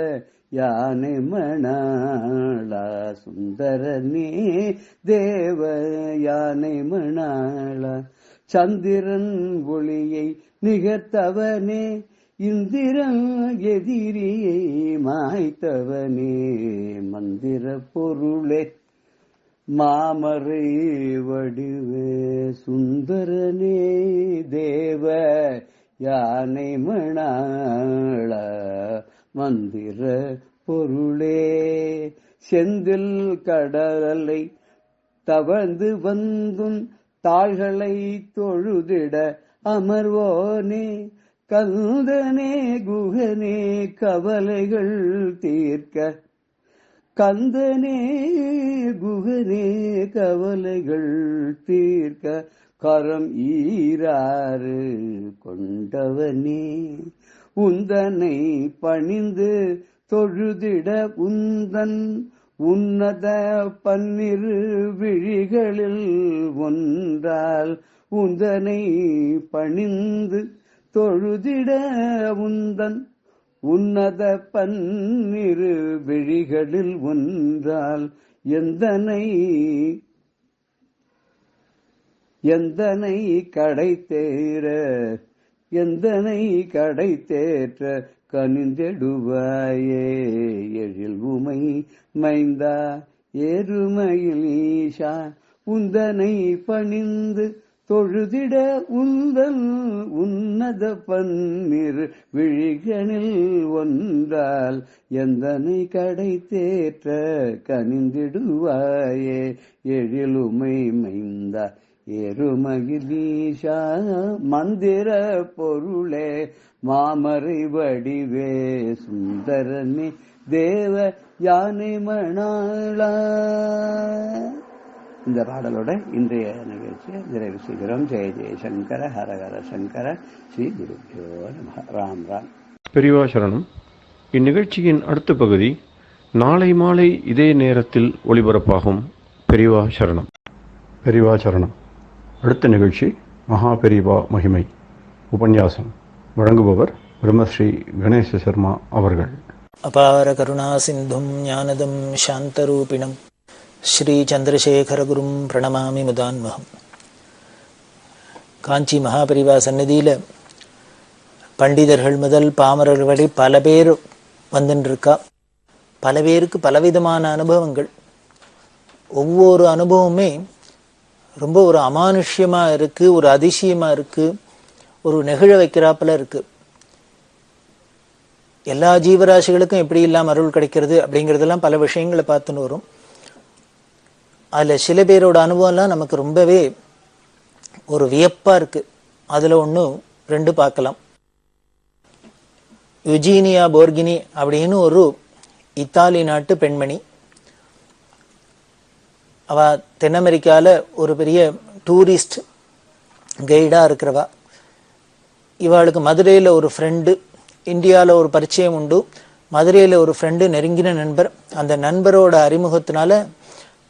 யானை மணாளா, சுந்தரனே தேவ யானை மணாளா, சந்திரன் ஒளியை நிகழ்த்தவனே, இந்திரன் எதிரியை மாய்த்தவனே, மந்திர பொருளே மாமரை வடிவே, சுந்தரனே தேவ யானை மணாளா, மந்திர பொருளே. செந்தில் கடலை தவழ்ந்து வந்தும் தாள்களை தொழுதிட அமர்வோனே, கந்தனே குகனே கவலைகள் தீர்க்க, கந்தனே குகனே கவலைகள் தீர்க்க, கரம் ஈராறு கொண்டவனே, உந்தனை பணிந்து தொழுதிட உந்தன் உன்னத 12 விழிகளில் ஒன்றால், உந்தனை பணிந்து தொழுதிட உந்தன் உன்னத 12 விழிகளில் ஒன்றால், எந்தனை கடை தேர, எந்தனை கடை தேற்ற கனிந்தெடுவாயே, எழில் உமை மைந்தா ஏறுமையில் ஈஷா, உந்தனை பணிந்து தொழுதிட உந்தன் உன்னத 12 விழிகளில் ஒன்றால், எந்தனை கடை தேற்ற கனிந்திடுவாயே, எழிலுமை மைந்தா ஏறுமகிலீஷா, மந்திர பொருளே மாமரை வடிவே, சுந்தரனே தேவ யானை மணாளா. இந்த பாடலோட இன்றைய நிகழ்ச்சியை நிறைவு செய்கிறோம். ஜெய ஜெயசங்கர, ஹரஹர சங்கர, ஸ்ரீ குருபியோ நமः. ராம் ராம். பெரியவா சரணம். இந்நிகழ்ச்சியின் அடுத்த பகுதி நாளை மாலை இதே நேரத்தில் ஒளிபரப்பாகும். பெரியவா சரணம். பெரியவா சரணம். அடுத்த நிகழ்ச்சி மகா பெரியவா மகிமை உபன்யாசம். வழங்குபவர் பிரம்மஸ்ரீ கணேச சர்மா அவர்கள். அபார கருணா சிந்தும் ஞானதம் சாந்தரூபிணம் ஸ்ரீ சந்திரசேகரகுரும் பிரணமாமி முதான்மகம். காஞ்சி மகாபரிவா சந்நிதியில் பண்டிதர்கள் முதல் பாமரர்கள் வரை பல பேர் வந்துட்டுருக்கா. பல பேருக்கு பலவிதமான அனுபவங்கள். ஒவ்வொரு அனுபவமே ரொம்ப ஒரு அமானுஷ்யமாக இருக்குது, ஒரு அதிசயமாக இருக்குது, ஒரு நெகிழ வைக்கிறாப்பில் இருக்குது. எல்லா ஜீவராசிகளுக்கும் எப்படி இல்லாமல் அருள் கிடைக்கிறது அப்படிங்கிறதெல்லாம் பல விஷயங்களை பார்த்துன்னு வரும். அதில் சில பேரோட அனுபவம்லாம் நமக்கு ரொம்பவே ஒரு வியப்பாக இருக்குது. அதில் 1-2 பார்க்கலாம். யுஜீனியா போர்கினி அப்படின்னு ஒரு இத்தாலி நாட்டு பெண்மணி. அவள் தென் அமெரிக்காவில் ஒரு பெரிய டூரிஸ்ட் கைடாக இருக்கிறவா. இவாளுக்கு மதுரையில் ஒரு ஃப்ரெண்டு, இந்தியாவில் ஒரு பரிச்சயம் உண்டு. மதுரையில் ஒரு ஃப்ரெண்டு, நெருங்கின நண்பர். அந்த நண்பரோட அறிமுகத்தினால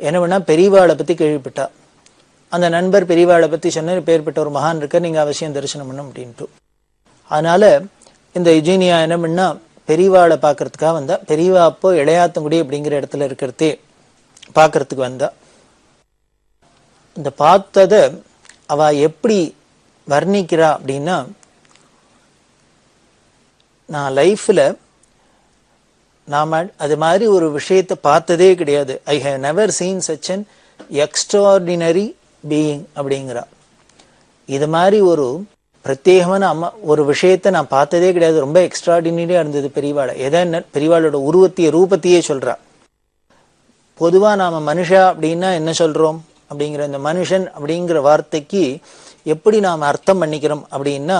என்ன பண்ணா, பெரியவாளை பற்றி கேள்விப்பட்டா. அந்த நண்பர் பெரியவாளை பற்றி சொன்ன, பேர்பட்ட ஒரு மகான் இருக்க, நீங்கள் அவசியம் தரிசனம் பண்ணும் அப்படின்ட்டு. அதனால இந்த யுஜீனியா என்ன பண்ணா, பெரியவாளை பார்க்கறதுக்காக வந்தா. பெரியவா அப்போ இளையாத்தங்குடி அப்படிங்கிற இடத்துல இருக்கிறதே பார்க்கறதுக்கு வந்தா. இந்த பார்த்ததை அவ எப்படி வர்ணிக்கிறா அப்படின்னா, நான் லைஃப்பில் நாம் அது மாதிரி ஒரு விஷயத்தை பார்த்ததே கிடையாது. I have never seen such an extraordinary being அப்படிங்கிறா. இது மாதிரி ஒரு பிரத்யேகமான ஒரு விஷயத்தை நான் பார்த்ததே கிடையாது. ரொம்ப எக்ஸ்ட்ராடினரியா இருந்தது பெரியவாளை. எதன பெரியவாளோட ரூபத்தையே சொல்றா. பொதுவா நாம மனுஷா அப்படின்னா என்ன சொல்றோம் அப்படிங்கிற இந்த மனுஷன் அப்படிங்கிற வார்த்தைக்கு எப்படி நாம் அர்த்தம் பண்ணிக்கிறோம் அப்படின்னா,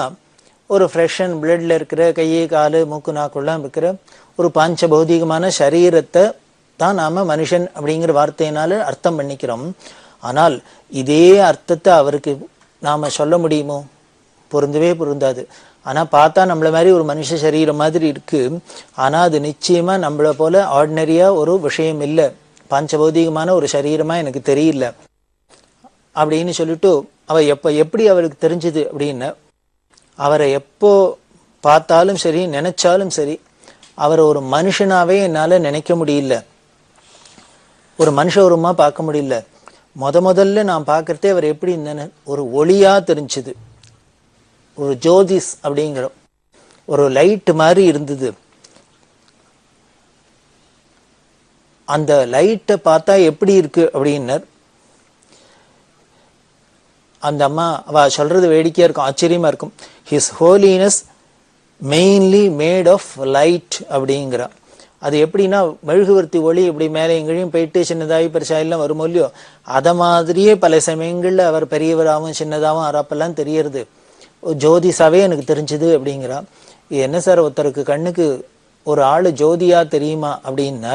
ஒரு ஃப்ரெஷ் அண்ட் பிளட்ல இருக்கிற கையை காலு மூக்கு நாக்குள்ளாம் இருக்கிற ஒரு பாஞ்ச பௌதிகமான சரீரத்தை தான் நாம மனுஷன் அப்படிங்கிற வார்த்தையினால அர்த்தம் பண்ணிக்கிறோம். ஆனால் இதே அர்த்தத்தை அவருக்கு நாம சொல்ல முடியுமோ? பொருந்தவே பொருந்தாது. ஆனா பார்த்தா நம்மள மாதிரி ஒரு மனுஷ சரீரம் மாதிரி இருக்கு. ஆனா அது நிச்சயமா நம்மள போல ஆர்டினரியா ஒரு விஷயம் இல்லை, பஞ்சபௌதிகமான ஒரு சரீரமா எனக்கு தெரியல அப்படின்னு சொல்லிட்டு அவ எப்படி அவருக்கு தெரிஞ்சது அப்படின்னா, அவரை எப்போ பார்த்தாலும் சரி நினைச்சாலும் சரி அவரை ஒரு மனுஷனாவே என்னால நினைக்க முடியல, ஒரு மனுஷ உருவமா பார்க்க முடியல. முதல்ல நான் பார்க்கறதே அவர் எப்படி இருந்தேன்னு ஒரு ஒளியா தெரிஞ்சது. ஒரு ஜோதிஸ் அப்படிங்கிற ஒரு லைட் மாதிரி இருந்தது. அந்த லைட்டை பார்த்தா எப்படி இருக்கு அப்படின்னர் அந்த அம்மா. அவ சொல்றது வேடிக்கையா இருக்கும், ஆச்சரியமா இருக்கும். His holiness mainly made of light அப்படிங்கிற. அது எப்படின்னா மெழுகுவர்த்தி ஒளி இப்படி மேலே எங்கேயும் போயிட்டு சின்னதாகி பெருசாயெல்லாம் வருமோ இல்லையோ, அதை மாதிரியே பல சமயங்கள்ல அவர் பெரியவராகவும் சின்னதாகவும் அரப்பெல்லாம் தெரியறது. ஜோதிஷாவே எனக்கு தெரிஞ்சது அப்படிங்கிறா. இது என்ன சார் ஒருத்தருக்கு கண்ணுக்கு ஒரு ஆளு ஜோதியா தெரியுமா அப்படின்னா,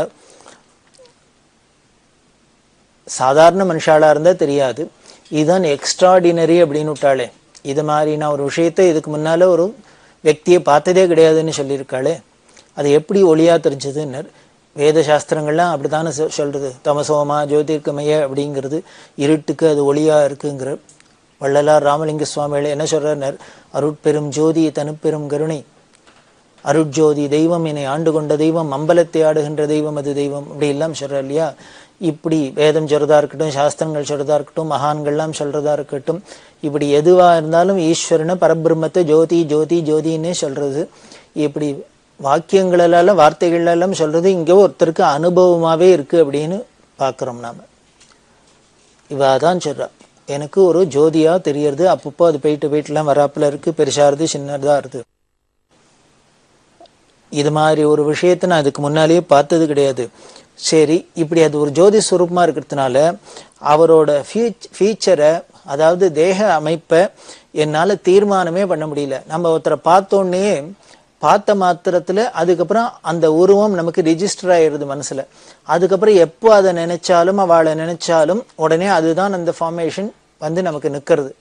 சாதாரண மனுஷாலா இருந்தா தெரியாது, இதுதான் எக்ஸ்ட்ராடினரி அப்படின்னு விட்டாளே. இது மாதிரி நான் ஒரு விஷயத்த இதுக்கு முன்னால ஒரு व्यक्तिயை பார்த்ததே கிடையாதுன்னு சொல்லியிருக்காளே, அது எப்படி ஒளியா தெரிஞ்சதுன்னு. வேத சாஸ்திரங்கள்லாம் அப்படித்தானே சொல்றது, தமசோமா ஜோதிர்கமய அப்படிங்கிறது இருட்டுக்கு அது ஒளியா இருக்குங்கிற. வள்ளலார் ராமலிங்க சுவாமிகள் என்ன சொல்றார், அருட்பெரும் ஜோதி தனுப்பெரும் கருணை, அருட்ஜோதி தெய்வம் என்னை ஆண்டு கொண்ட தெய்வம், அம்பலத்தை ஆடுகின்ற தெய்வம் அது தெய்வம் அப்படி எல்லாம் சொல்ற இல்லையா. இப்படி வேதம் சொல்றதா இருக்கட்டும், சாஸ்திரங்கள் சொல்றதா இருக்கட்டும், மகான்கள்லாம் சொல்றதா இருக்கட்டும், இப்படி எதுவா இருந்தாலும் ஈஸ்வரனை பரபிரம்மத்தை ஜோதி ஜோதி ஜோதின்னே சொல்றது. இப்படி வாக்கியங்களால வார்த்தைகளெல்லாம் சொல்றது இங்கே ஒருத்தருக்கு அனுபவமாவே இருக்கு அப்படின்னு பாக்குறோம் நாம. இவாதான் சொல்றா, எனக்கு ஒரு ஜோதியா தெரியறது, அப்பப்போ அது போயிட்டுலாம் வராப்புல இருக்கு, பெருசாருது சின்னதா இருக்கு. இது மாதிரி ஒரு விஷயத்த நான் அதுக்கு முன்னாலேயே பார்த்தது கிடையாது. சரி, இப்படி அது ஒரு ஜோதி ஸ்வரூபமா இருக்கிறதுனால அவரோட ஃபீச்சரை, அதாவது தேக அமைப்பை என்னால தீர்மானமே பண்ண முடியல. நம்ம ஒருத்தரை பார்த்தோன்னே பார்த்த மாத்திரத்துல அதுக்கப்புறம் அந்த உருவம் நமக்கு ரிஜிஸ்டர் ஆயிடுது மனசுல. அதுக்கப்புறம் எப்போ அதை நினைச்சாலும் அவளை நினைச்சாலும் உடனே அதுதான் அந்த ஃபார்மேஷன் வந்து நமக்கு நிக்கிறது.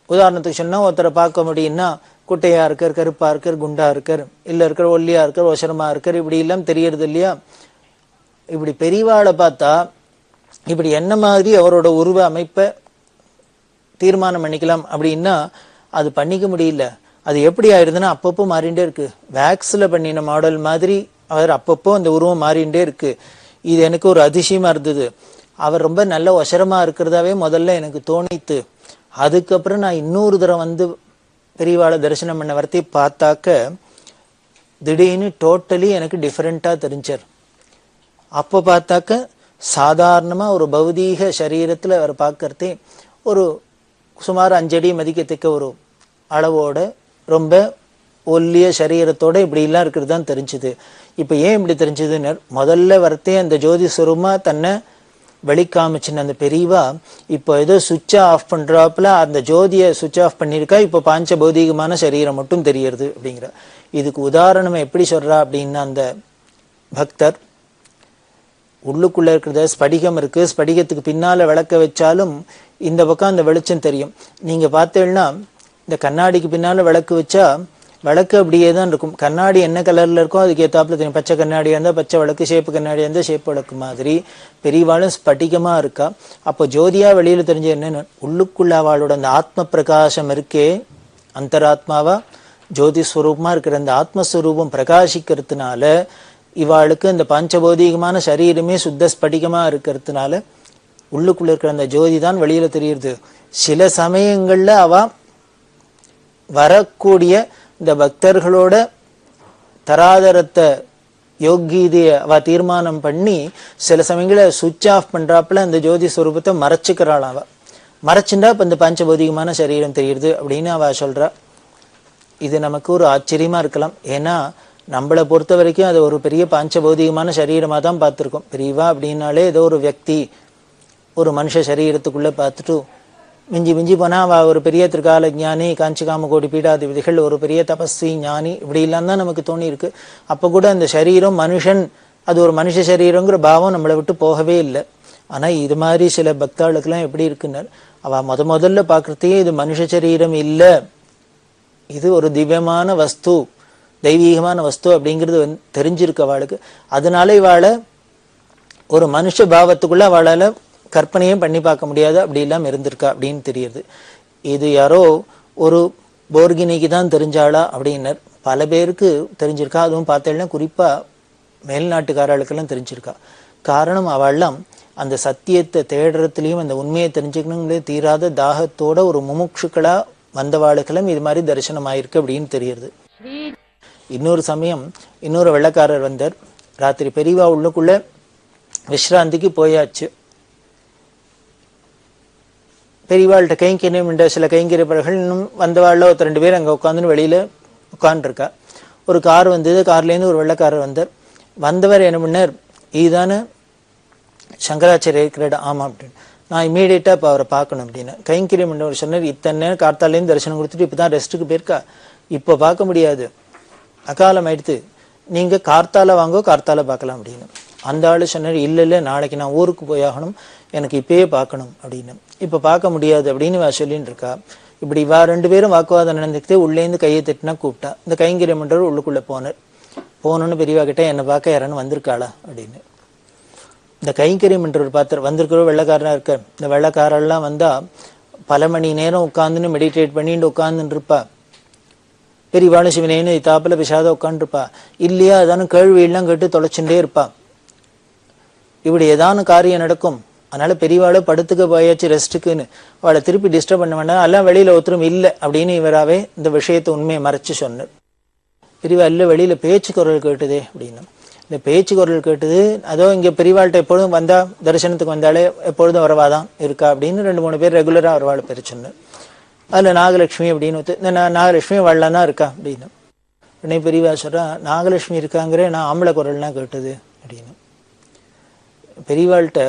உதாரணத்துக்கு சொன்னா, ஒருத்தரை பார்க்க முடியும்னா குட்டையா இருக்கார், கருப்பா இருக்கார், குண்டா இருக்கார், இல்ல இருக்கிற ஒல்லியா இருக்கார், ஒசரமா இருக்கார், இப்படி எல்லாம் தெரியறது இல்லையா. இப்படி பெரியவாளை பார்த்தா இப்படி என்ன மாதிரி அவரோட உருவ அமைப்பை தீர்மானம் பண்ணிக்கலாம் அப்படின்னா அது பண்ணிக்க முடியல. அது எப்படி ஆயிடுதுன்னா அப்பப்போ மாறிண்டே இருக்கு. வேக்ஸ்ல பண்ணின மாடல் மாதிரி அவர் அப்பப்போ அந்த உருவம் மாறிண்டே இருக்கு. இது எனக்கு ஒரு அதிசயமா இருந்தது. அவர் ரொம்ப நல்ல ஒசரமா இருக்கிறதாவே முதல்ல எனக்கு தோணித்து. அதுக்கப்புறம் நான் இன்னொரு தடவை வந்து பெரியவாளை தரிசனம் பண்ண வரத்தை பார்த்தாக்க திடீர்னு டோட்டலி எனக்கு டிஃபரெண்டா தெரிஞ்சார். அப்போ பார்த்தாக்க சாதாரணமா ஒரு பௌதீக சரீரத்துல அவர் பார்க்கறதே ஒரு சுமார் 5 அடி மதிக்கத்தக்க ஒரு அளவோட ரொம்ப ஒல்லிய சரீரத்தோட இப்படி எல்லாம் இருக்கிறது தான் தெரிஞ்சுது. இப்ப ஏன் இப்படி தெரிஞ்சதுன்னு, முதல்ல வரத்தே அந்த ஜோதி சுரூபமா தன்னை வெளிக்காமிச்சுன்னு அந்த பெரியவா இப்போ ஏதோ சுவிட்ச் ஆஃப் பண்றாப்புல அந்த ஜோதியை சுவிட்ச் ஆஃப் பண்ணிருக்கா. இப்போ பாஞ்ச பௌதிகமான சரீரம் மட்டும் தெரியறது அப்படிங்கிற. இதுக்கு உதாரணம் எப்படி சொல்றா அப்படின்னா, அந்த பக்தர் உள்ளுக்குள்ள இருக்கிறத ஸ்படிகம் இருக்கு, ஸ்படிகத்துக்கு பின்னால விளக்க வச்சாலும் இந்த பக்கம் அந்த வெளிச்சம் தெரியும். நீங்க பார்த்தீங்கன்னா இந்த கண்ணாடிக்கு பின்னால விளக்கு வச்சா விளக்கு அப்படியே தான் இருக்கும். கண்ணாடி என்ன கலர்ல இருக்கோ அதுக்கு ஏத்தாப்புல தெரியும். பச்சை கண்ணாடியா இருந்தா பச்சை விளக்கு, சேப்பு கண்ணாடியா இருந்தா சேப்பு விளக்கு மாதிரி பெரியவாளும் ஸ்பட்டிகமா இருக்கா. அப்போ ஜோதியா வெளியில தெரிஞ்ச என்னன்னு, உள்ளுக்குள்ள அவளோட அந்த ஆத்ம பிரகாசம் இருக்கே, அந்தராத்மாவா ஜோதி ஸ்வரூபமா இருக்கிற அந்த ஆத்மஸ்வரூபம் பிரகாசிக்கிறதுனால இவாளுக்கு அந்த பஞ்சபௌதிகமான சரீரமே சுத்த ஸ்படிகமா இருக்கிறதுனால உள்ளுக்குள்ள இருக்கிற அந்த ஜோதி தான் வெளியில தெரியுது. சில சமயங்கள்ல அவ வரக்கூடிய இந்த பக்தர்களோட தராதரத்தை யோகீதையை அவ தீர்மானம் பண்ணி சில சமயங்கள சுவிட்ச் ஆஃப் பண்றாப்புல அந்த ஜோதி ஸ்வரூபத்தை மறைச்சுக்கிறாள். அவ மறைச்சுண்டா இப்ப இந்த பஞ்சபௌதிகமான சரீரம் தெரியுது அப்படின்னு அவ சொல்றா. இது நமக்கு ஒரு ஆச்சரியமா இருக்கலாம். ஏன்னா நம்மளை பொறுத்த வரைக்கும் அது ஒரு பெரிய பஞ்சபௌதிகமான சரீரமா தான் பார்த்துருக்கோம். பெரியவா அப்படின்னாலே ஏதோ ஒரு வியக்தி ஒரு மனுஷ சரீரத்துக்குள்ள பார்த்துட்டு மிஞ்சி மிஞ்சி போனா அவ ஒரு பெரிய திருக்கால ஞானி, காஞ்சிகாம கோடி பீடாதிபதிகள், ஒரு பெரிய தபஸ்வி ஞானி, இப்படி எல்லாம் தான் நமக்கு தோணி இருக்கு. அப்ப கூட அந்த சரீரம் மனுஷன், அது ஒரு மனுஷ சரீரங்கிற பாவம் நம்மளை விட்டு போகவே இல்லை. ஆனா இது மாதிரி சில பக்தாளுக்கெல்லாம் எப்படி இருக்குன்னு அவ முதல்ல பாக்குறதையே இது மனுஷ சரீரம் இல்லை, இது ஒரு திவ்யமான வஸ்து, தெய்வீகமான வஸ்து அப்படிங்கிறது தெரிஞ்சிருக்கு அவளுக்கு. அதனால இவாளை ஒரு மனுஷ பாவத்துக்குள்ள அவளால கற்பனையும் பண்ணி பார்க்க முடியாது, அப்படி எல்லாம் இருந்திருக்கா அப்படின்னு தெரியுது. இது யாரோ ஒரு போர்கினிக்கு தான் தெரிஞ்சாளா அப்படின்னர். பல பேருக்கு தெரிஞ்சிருக்கா. அதுவும் பார்த்தேன்னா குறிப்பா மேல்நாட்டுக்காரர்களுக்கெல்லாம் தெரிஞ்சிருக்கா. காரணம் அவள்லாம் அந்த சத்தியத்தை தேடுறதுலயும் அந்த உண்மையை தெரிஞ்சுக்கணுங்களே தீராத தாகத்தோட ஒரு முமுட்சுக்களா வந்தவாளுக்கெல்லாம் இது மாதிரி தரிசனம் ஆயிருக்கு அப்படின்னு தெரியுது. இன்னொரு சமயம் இன்னொரு வெள்ளக்காரர் வந்தார். ராத்திரி பெரியவா உள்ளுக்குள்ள விஸ்ராந்திக்கு போயாச்சு. பெரியவாள்கிட்ட கைங்கரியம் என்ற சில கைங்கரியப்பர்கள் இன்னும் வந்தவாள்ல ஒருத்தர் 2 பேர் அங்க உட்காந்துன்னு வெளியில உட்காந்துருக்கா. ஒரு கார் வந்தது. கார்லேருந்து ஒரு வெள்ளக்காரர் வந்தார். வந்தவர் என்ன பண்ணார், இதுதானே சங்கராச்சாரிய இருக்கிற இடம்? ஆமா அப்படின்னு. நான் இமீடியட்டா இப்போ அவரை பார்க்கணும் அப்படின்னு கைங்கரியம் பண்ணவர் சொன்னார். இத்தனை நேரம் கார்த்தாலேருந்து தரிசனம் கொடுத்துட்டு இப்பதான் ரெஸ்ட்டுக்கு போயிருக்கா, இப்போ பார்க்க முடியாது, அகாலம் ஆயிடுத்து, நீங்க கார்த்தால வாங்கோ, கார்த்தால பார்க்கலாம் அப்படின்னு. அந்த ஆளு சொன்னார், இல்லை நாளைக்கு நான் ஊருக்கு போயாகணும், எனக்கு இப்பயே பார்க்கணும் அப்படின்னு. இப்போ பார்க்க முடியாது அப்படின்னு சொல்லின்னு இருக்கா. இப்படி 2 பேரும் வாக்குவாதம் நடந்துக்கிட்டு உள்ளேருந்து கையை தட்டினா கூப்பிட்டா. இந்த கைங்கரியம் பண்றவர் உள்ளுக்குள்ள போனோன்னு பெரியவா கிட்ட என்னை பார்க்க யாரானு வந்திருக்காளா அப்படின்னு. இந்த கைங்கரியம் பண்றவர் பார்த்து வந்திருக்கிற வெள்ளக்காரனா இருக்க. இந்த வெள்ளக்காரெல்லாம் வந்தா பல மணி நேரம் உட்காந்துன்னு மெடிடேட் பண்ணிட்டு உட்காந்துன்னு இருப்பா. பெரியவாளு சிவனேன்னு தாப்புல பிசாத உட்காந்துருப்பா. இல்லையா ஏதானும் கேள்வியெல்லாம் கேட்டு தொலைச்சுட்டே இருப்பா. இப்படி ஏதானு காரியம் நடக்கும். அதனால பெரியவாளை படுத்துக்க போயாச்சு ரெஸ்ட்டுக்குன்னு அவளை திருப்பி டிஸ்டர்ப் பண்ண வேண்டாம், எல்லாம் வெளியில ஒருத்தரும் இல்லை அப்படின்னு இவராவே இந்த விஷயத்தை உண்மையை மறைச்சு சொன்னார். பெரியவா இல்லை, வெளியில பேச்சு குரல் கேட்டுதே அப்படின்னு. இந்த பேச்சு குரல் கேட்டது அதோ இங்க பெரியவாள்கிட்ட எப்பொழுதும் வந்தா தரிசனத்துக்கு வந்தாலே எப்பொழுதும் வரவாதான் இருக்கா அப்படின்னு 2-3 பேர் ரெகுலரா வரவாள் பேர் சொன்னார். அதுல நாகலட்சுமி அப்படின்னு இந்த நாகலட்சுமி வரலாம் தான் இருக்கா அப்படின்னு. உடனே பெரியவா சொல்றா, நாகலட்சுமி இருக்காங்கிற நான் ஆம்பளை குரல்லாம் கேட்டது அப்படின்னு. பெரியவாள்கிட்ட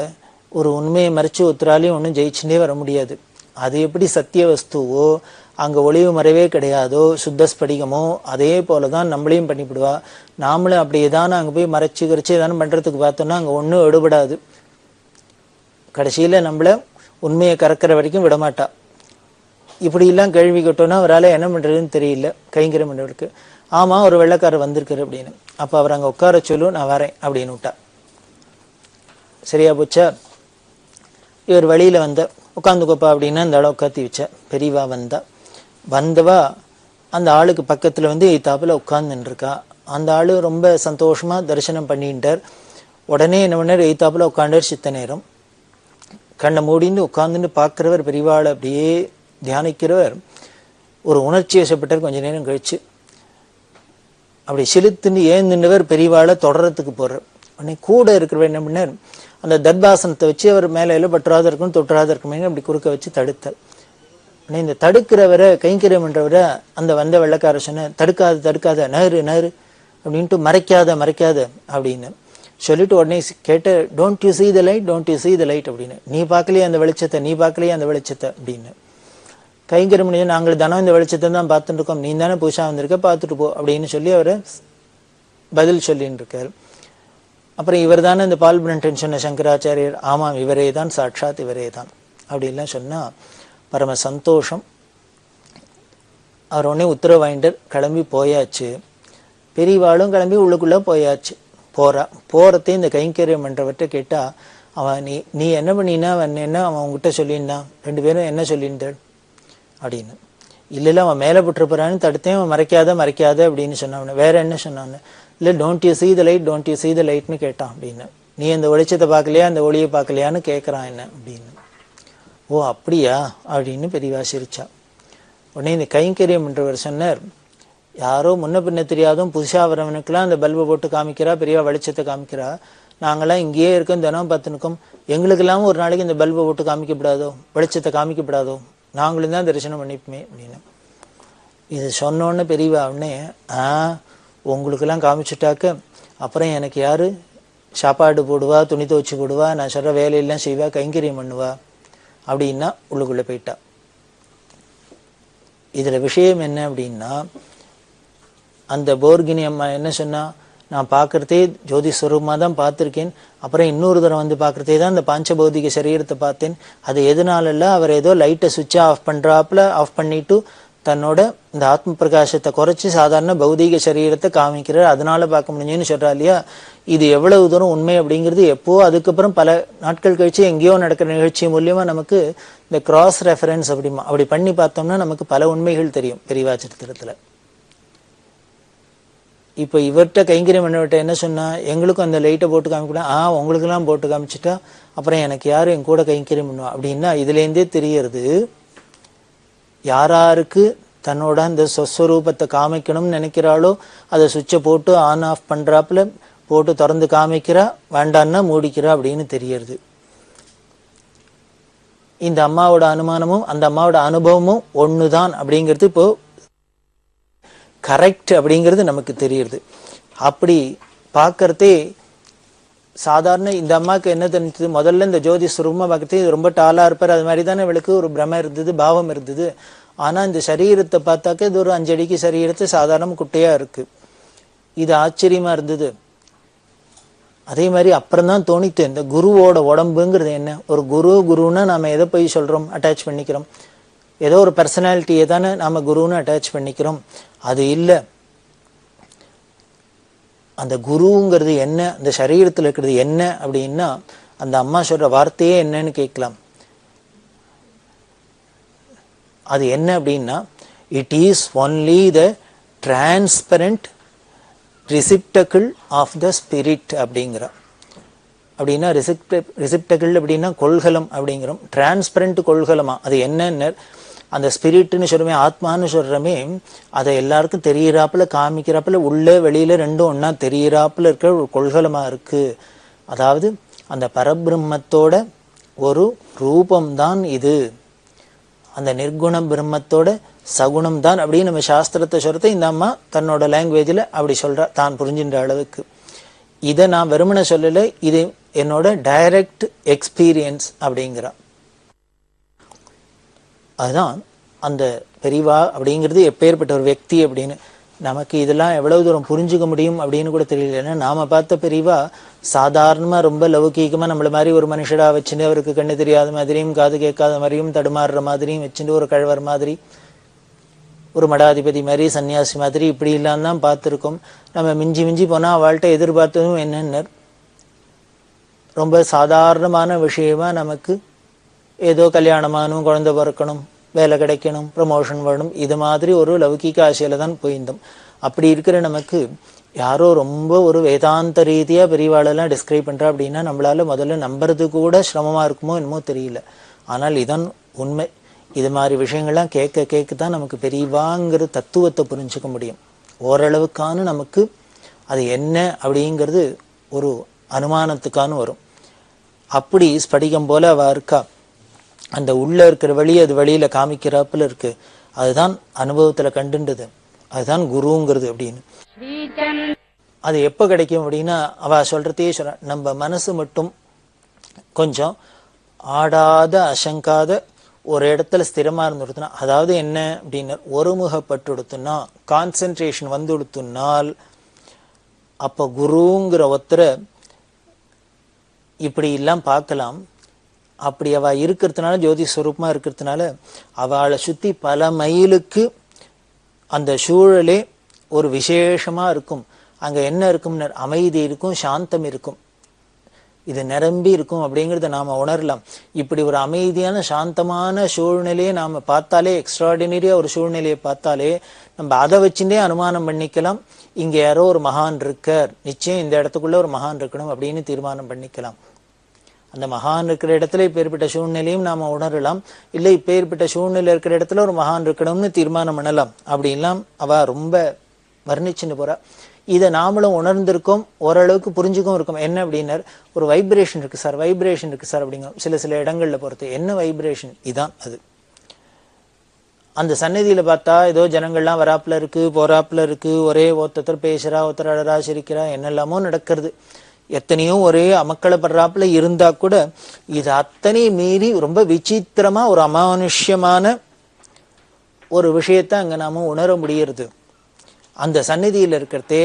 ஒரு உண்மையை மறைச்சு ஒருத்தராலையும் ஒன்றும் ஜெயிச்சுட்டே வர முடியாது. அது எப்படி சத்திய வஸ்துவோ அங்க ஒளிவு மறைவே கிடையாதோ சுத்தஸ்படிகமோ அதே போலதான் நம்மளையும் பண்ணிவிடுவா. நாமளும் அப்படி ஏதானு அங்க போய் மறைச்சு கரைச்சு ஏதானு பண்றதுக்கு பார்த்தோம்னா அங்க ஒன்றும் எடுபடாது. கடைசியில நம்மள உண்மையை கறக்கிற வரைக்கும் விடமாட்டா. இப்படி எல்லாம் கேள்வி கேட்டோம்னா அவரால் என்ன பண்றதுன்னு தெரியல கைங்கரியம் பண்றவருக்கு. ஆமா ஒரு வெள்ளைக்காரர் வந்திருக்காரு அப்படின்னு. அப்ப அவர் அங்க உட்கார சொல்லு, நான் வரேன் அப்படின்னு விட்டா. சரியா போச்சா? இவர் வழியில வந்த உட்காந்துக்கோப்பா அப்படின்னா அந்த ஆளை உட்காத்தி வச்ச. பெரியவா வந்தவா அந்த ஆளுக்கு பக்கத்துல தாப்புல உட்கார்ந்துட்டு இருக்கா. அந்த ஆளு ரொம்ப சந்தோஷமா தரிசனம் பண்ணிட்டார். உடனே என்ன பண்ணார், தாப்புல உட்காண்டார். சித்த நேரம் கண்ணை மூடின்னு உட்கார்ந்துட்டு பார்க்கிறவர் பெரியவாளை அப்படியே தியானிக்கிறவர் ஒரு உணர்ச்சி வசப்பட்டார். கொஞ்ச நேரம் கழிச்சு அப்படி செலுத்துன்னு ஏந்துன்றவர் பெரியவாளை தொடரத்துக்கு போறார். உடனே கூட இருக்கிறவர் என்ன பண்ணார், அந்த தர்பாசனத்தை வச்சு அவர் மேல பற்றாத இருக்கும் தொற்றாத இருக்குமே அப்படி குறுக்க வச்சு தடுத்தார். உடனே இந்த தடுக்கிறவரை கைங்கரியம் பண்றவரை அந்த வந்த வெள்ளக்கார சொன்ன, தடுக்காத நகரு அப்படின்ட்டு மறைக்காத அப்படின்னு சொல்லிட்டு உடனே கேட்ட, don't you see the light அப்படின்னு. நீ பார்க்கலையே அந்த வெளிச்சத்தை அப்படின்னு. கைங்கரியம் பண்ணி நாங்கள் தானே இந்த வெளிச்சத்தை தான் பார்த்துட்டு இருக்கோம், நீ தானே புதுசா வந்திருக்க பார்த்துட்டு போ அப்படின்னு சொல்லி அவரை பதில் சொல்லின்னு இருக்காரு. அப்புறம் இவர் தானே இந்த பால் பிரண்டன் சொன்ன சங்கராச்சாரியர்? ஆமாம் இவரே தான், சாட்சாத் இவரே தான் அப்படின்லாம் சொன்னா பரம சந்தோஷம். அவர் உடனே உத்தரவு வாங்கிட்டு கிளம்பி போயாச்சு. பெரியவாளும் கிளம்பி உள்ளுக்குள்ள போயாச்சு. போறதே இந்த கைங்கரியம் பண்றவர்கிட்ட கேட்டா, அவன் நீ என்ன பண்ணினா என்ன அவன் உங்ககிட்ட சொல்லியிருந்தான், 2 பேரும் என்ன சொல்லியிருந்தாள் அப்படின்னு. இல்ல அவன் மேல போட்டுருப்பான்னு தடுத்தேன், அவன் மறைக்காத அப்படின்னு சொன்னான். வேற என்ன சொன்னான்னு, இல்ல டோன்ட் யூ see the lightன்னு கேட்டான் அப்படின்னு. நீ அந்த வெளிச்சத்தை பார்க்கலையா அந்த ஒளியை பார்க்கலையான்னு கேட்கறான் என்ன அப்படின்னு. ஓ அப்படியா அப்படின்னு பெரியவா சிரிச்சா. உடனே இந்த கைங்கரியம் பண்றவர் சொன்னார், யாரோ முன்ன பின்ன தெரியாதும் புதுசாக வரவனுக்கெல்லாம் அந்த பல்பை போட்டு காமிக்கிறா, பெரிய வெளிச்சத்தை காமிக்கிறா. நாங்களாம் இங்கேயே இருக்கோம், தினம் பார்த்துனுக்கோம், எங்களுக்கெல்லாம் ஒரு நாளைக்கு இந்த பல்பை போட்டு காமிக்கப்படாதோ, வெளிச்சத்தை காமிக்கப்படாதோ, நாங்களும் தான் தரிசனம் பண்ணிப்போமே அப்படின்னு. இது சொன்னோன்னு பெரியவா உடனே உங்களுக்கெல்லாம் காமிச்சுட்டாக்க அப்புறம் எனக்கு யாரு சாப்பாடு போடுவா, துணி துவச்சி போடுவா, நான் சொல்கிற வேலையெல்லாம் செய்வா, கைங்கரியம் பண்ணுவா அப்படின்னா உள்ளுக்குள்ளே போயிட்டா. இதில் விஷயம் என்ன அப்படின்னா, அந்த போர்கினி அம்மா என்ன சொன்னா, நான் பார்க்குறதே ஜோதி ஸ்வரூபமாக தான் பார்த்துருக்கேன், அப்புறம் இன்னொரு தடவை வந்து பார்க்குறதே தான் இந்த பாஞ்சபௌதிக சரீரத்தை பார்த்தேன். அது எதனால அவர் ஏதோ லைட்டை சுவிட்சை ஆஃப் பண்ணுறாப்புல ஆஃப் பண்ணிட்டு தன்னோட இந்த ஆத்ம பிரகாசத்தை குறைச்சி சாதாரண பௌதிக சரீரத்தை காமிக்கிறார், அதனால பார்க்க முடிஞ்சுன்னு சொல்கிறா இல்லையா. இது எவ்வளவு தூரம் உண்மை அப்படிங்கிறது எப்போ அதுக்கப்புறம் பல நாட்கள் கழிச்சு எங்கேயோ நடக்கிற நிகழ்ச்சி மூலியமா நமக்கு இந்த கிராஸ் ரெஃபரன்ஸ் அப்படி பண்ணி பார்த்தோம்னா நமக்கு பல உண்மைகள் தெரியும் பெரியவா சரித்திரத்தில். இப்போ இவர்கிட்ட கைங்கரியம் பண்ணவர்கிட்ட என்ன சொன்னா, எங்களுக்கும் அந்த லைட்டை போட்டு காமிக்கலாம், உங்களுக்கெல்லாம் போட்டு காமிச்சிட்டா அப்புறம் எனக்கு யாரும் என் கூட கைங்கரியம் பண்ணுவா அப்படின்னா இதுலேருந்தே தெரியறது யாராருக்கு தன்னோட அந்த சொஸ்வரூபத்தை காமிக்கணும்னு நினைக்கிறாளோ அதை சுவிட்சை போட்டு ஆன் ஆஃப் பண்றாப்புல போட்டு திறந்து காமிக்கிறா, வேண்டான்னா மூடிக்கிறா அப்படின்னு தெரியறது. இந்த அம்மாவோட அனுமானமும் அந்த அம்மாவோட அனுபவமும் ஒண்ணுதான் அப்படிங்கிறது இப்போ கரெக்ட் அப்படிங்கிறது நமக்கு தெரியுது. அப்படி பார்க்கறதே சாதாரண இந்த அம்மாவுக்கு என்ன தெரிஞ்சது, முதல்ல இந்த ஜோதி சுரூபமா பார்க்கறதே ரொம்ப டாலா இருப்பார், அது மாதிரி தானே இவளுக்கு ஒரு பிரம இருந்தது, பாவம் இருந்தது. ஆனா இந்த சரீரத்தை பார்த்தாக்க இது ஒரு 5 அடிக்கு சரீரத்தை சாதாரண குட்டையா இருக்கு. இது ஆச்சரியமா இருந்தது. அதே மாதிரி அப்புறம் தான் தோணித்து, இந்த குருவோட உடம்புங்கிறது என்ன, ஒரு குருன்னா நாம எதை போய் சொல்றோம், அட்டாச் பண்ணிக்கிறோம், ஏதோ ஒரு பர்சனாலிட்டியை தானே நாம குருன்னு அட்டாச் பண்ணிக்கிறோம். அது இல்லை, அந்த குருங்கிறது என்ன, அந்த சரீரத்தில் இருக்கிறது என்ன அப்படின்னா அந்த அம்மா சொல்ற வார்த்தையே என்னன்னு கேட்கலாம். அது என்ன அப்படின்னா, it is only the transparent receptacle of the spirit அப்படிங்கிற. அப்படின்னா ரிசிப்டக்கிள் அப்படின்னா கொள்கலம் அப்படிங்கிறோம், டிரான்ஸ்பரண்ட் கொள்கலமா. அது என்னன்னு அந்த ஸ்பிரிட்னு சொல்றமே, ஆத்மான்னு சொல்றமே, அதை எல்லாருக்கும் தெரியறாப்புல காமிக்கிறாப்புல உள்ள வெளியில ரெண்டும் ஒன்னா தெரியறாப்புல இருக்கிற ஒரு கொள்கலமா இருக்கு. அதாவது அந்த பரபிரம்மத்தோட ஒரு ரூபம்தான் இது, அந்த நிர்குண பிரம்மத்தோட சகுணம் தான் அப்படின்னு நம்ம சாஸ்திரத்தை சொல்றதை இந்த அம்மா தன்னோட லாங்குவேஜில் அப்படி சொல்றா, தான் புரிஞ்சின்ற அளவுக்கு. இதை நான் வெறுமனை சொல்லலை, இது என்னோட டைரக்ட் எக்ஸ்பீரியன்ஸ் அப்படிங்கிறா. அதுதான் அந்த பெரியவா அப்படிங்கிறது எப்பேற்பட்ட ஒரு వ్యక్తి அப்படின்னு நமக்கு இதெல்லாம் எவ்வளவு தூரம் புரிஞ்சுக்க முடியும் அப்படின்னு கூட தெரியல. ஏன்னா நாம பார்த்த பெரியவா சாதாரணமா ரொம்ப லௌகீகமா நம்மள மாதிரி ஒரு மனுஷடா வச்சுட்டு, அவருக்கு கண்ணு தெரியாத மாதிரியும் காது கேட்காத மாதிரியும் தடுமாறுற மாதிரியும் வச்சுட்டு, ஒரு கழவர் மாதிரி, ஒரு மடாதிபதி மாதிரி, சன்னியாசி மாதிரி இப்படி இல்லாம தான் பார்த்துருக்கோம். நம்ம மிஞ்சி மிஞ்சி போனா அவள்கிட்ட எதிர்பார்த்ததும் என்னென்ன ரொம்ப சாதாரணமான விஷயமா நமக்கு ஏதோ கல்யாணமானும், குழந்தை பிறக்கணும், வேலை கிடைக்கணும், ப்ரமோஷன் வேணும், இது மாதிரி ஒரு லௌகிக ஆசையில தான் போயிருந்தோம். அப்படி இருக்கிற நமக்கு யாரோ ரொம்ப ஒரு வேதாந்த ரீதியா பெரியவாளெல்லாம் டிஸ்கிரைப் பண்றா அப்படின்னா நம்மளால முதல்ல நம்புறது கூட சிரமமா இருக்குமோ என்னமோ தெரியல. ஆனால் இதான் உண்மை. இது மாதிரி விஷயங்கள்லாம் கேட்க கேட்க தான் நமக்கு பெரியவாங்கிற தத்துவத்தை புரிஞ்சுக்க முடியும். ஓரளவுக்கான நமக்கு அது என்ன அப்படிங்கிறது ஒரு அனுமானத்துக்கான வரும். அப்படி ஸ்படிகம் போல அவ இருக்கா, அந்த உள்ள இருக்கிற வழி அது வெளியில காமிக்கிறாப்புல இருக்கு. அதுதான் அனுபவத்துல கண்டுன்றது, அதுதான் குருங்கிறது அப்படின்னு. அது எப்ப கிடைக்கும் அப்படின்னா அவ சொல்றதையே சொல்ற, நம்ம மனசு மட்டும் கொஞ்சம் ஆடாத அசங்காத ஒரு இடத்துல ஸ்திரமா இருந்துடுத்துனா, அதாவது என்ன அப்படின்னா ஒருமுகப்பட்டு கொடுத்துனா, கான்சென்ட்ரேஷன் வந்து கொடுத்துனால், அப்ப குருங்கிற ஒருத்தரை இப்படி எல்லாம் பார்க்கலாம். அப்படி அவ இருக்கிறதுனால, ஜோதி ஸ்வரூபமா இருக்கிறதுனால அவளை சுத்தி பல மைலுக்கு அந்த சூழலே ஒரு விசேஷமா இருக்கும். அங்க என்ன இருக்கும், அமைதி இருக்கும், சாந்தம் இருக்கும், இது நிரம்பி இருக்கும் அப்படிங்கிறத நாம உணரலாம். இப்படி ஒரு அமைதியான சாந்தமான சூழ்நிலையை நாம பார்த்தாலே, எக்ஸ்ட்ராடினரியா ஒரு சூழ்நிலையை பார்த்தாலே நம்ம அதை வச்சுட்டே அனுமானம் பண்ணிக்கலாம், இங்க யாரோ ஒரு மகான் இருக்கார், நிச்சயம் இந்த இடத்துக்குள்ள ஒரு மகான் இருக்கணும் அப்படின்னு தீர்மானம் பண்ணிக்கலாம். அந்த மகான் இருக்கிற இடத்துல இப்ப ஏற்பட்ட சூழ்நிலையும் நாம உணரலாம், இல்லை இப்ப ஏற்பட்ட சூழ்நிலை இருக்கிற இடத்துல ஒரு மகான் இருக்கணும்னு தீர்மானம் பண்ணலாம். அப்படின்லாம் அவ ரொம்ப வர்ணிச்சுன்னு போறா. இதை நாமளும் உணர்ந்திருக்கோம், ஓரளவுக்கு புரிஞ்சுக்கும் இருக்கோம். என்ன அப்படின்னார், ஒரு வைப்ரேஷன் இருக்கு சார், வைப்ரேஷன் இருக்கு சார் அப்படிங்க. சில இடங்கள்ல பொறுத்து என்ன வைப்ரேஷன், இதான் அது. அந்த சன்னதியில பார்த்தா ஏதோ ஜனங்கள்லாம் வராப்புல இருக்கு, போறாப்புல இருக்கு, ஒரே ஒருத்தர் பேசுறா, ஒருத்தர் அழறா, சிரிக்கிறா, என்னெல்லாமோ நடக்கிறது. எத்தனையோ ஒரே அமக்களப்படுறாப்புல இருந்தா கூட இது அத்தனை மீறி ரொம்ப விசித்திரமா ஒரு அமானுஷ்யமான ஒரு விஷயத்த அங்க நாம உணர முடியறது. அந்த சந்நிதியில இருக்கிறதே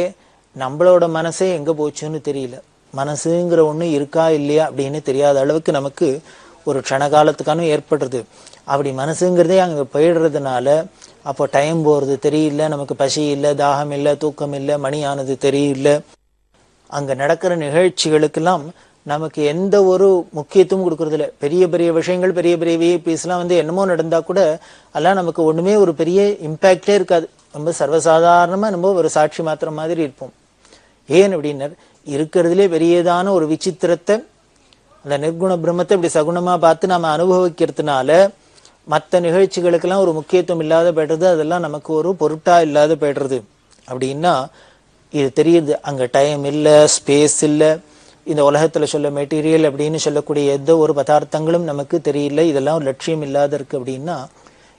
நம்மளோட மனசே எங்க போச்சுன்னு தெரியல. மனசுங்கிற ஒண்ணு இருக்கா இல்லையா அப்படின்னு தெரியாத அளவுக்கு நமக்கு ஒரு க்ஷணகாலத்துக்கான ஏற்படுறது. அப்படி மனசுங்கிறதே அங்க போயிடுறதுனால அப்போ டைம் போறது தெரியல, நமக்கு பசி இல்லை, தாகம் இல்லை, தூக்கம் இல்லை, மணி ஆனது தெரியல. அங்க நடக்கிற நிகழ்ச்சிகளுக்கெல்லாம் நமக்கு எந்த ஒரு முக்கியத்துவம் கொடுக்கறது இல்லை. பெரிய பெரிய விஷயங்கள், பெரிய பெரிய விஐபிஸ் எல்லாம் என்னமோ நடந்தா கூட அதெல்லாம் நமக்கு ஒண்ணுமே ஒரு பெரிய இம்பாக்டே இருக்காது. ரொம்ப சர்வசாதாரணமா நம்ம ஒரு சாட்சி மாத்திரம் மாதிரி இருப்போம். ஏன் அப்படின்னர், இருக்கிறதுலே பெரியதான ஒரு விசித்திரத்தை, அந்த நிர்குண பிரம்மத்தை இப்படி சகுணமா பார்த்து நாம அனுபவிக்கிறதுனால மற்ற நிகழ்ச்சிகளுக்கெல்லாம் ஒரு முக்கியத்துவம் இல்லாத போய்டுறது, அதெல்லாம் நமக்கு ஒரு பொருட்டா இல்லாத போய்டுறது. அப்படின்னா இது தெரியுது, அங்க டைம் இல்லை, ஸ்பேஸ் இல்லை, இந்த உலகத்துல சொல்ல மெட்டீரியல் அப்படின்னு சொல்லக்கூடிய எந்த ஒரு பதார்த்தங்களும் நமக்கு தெரியல, இதெல்லாம் ஒரு லட்சியம் இல்லாத இருக்கு. அப்படின்னா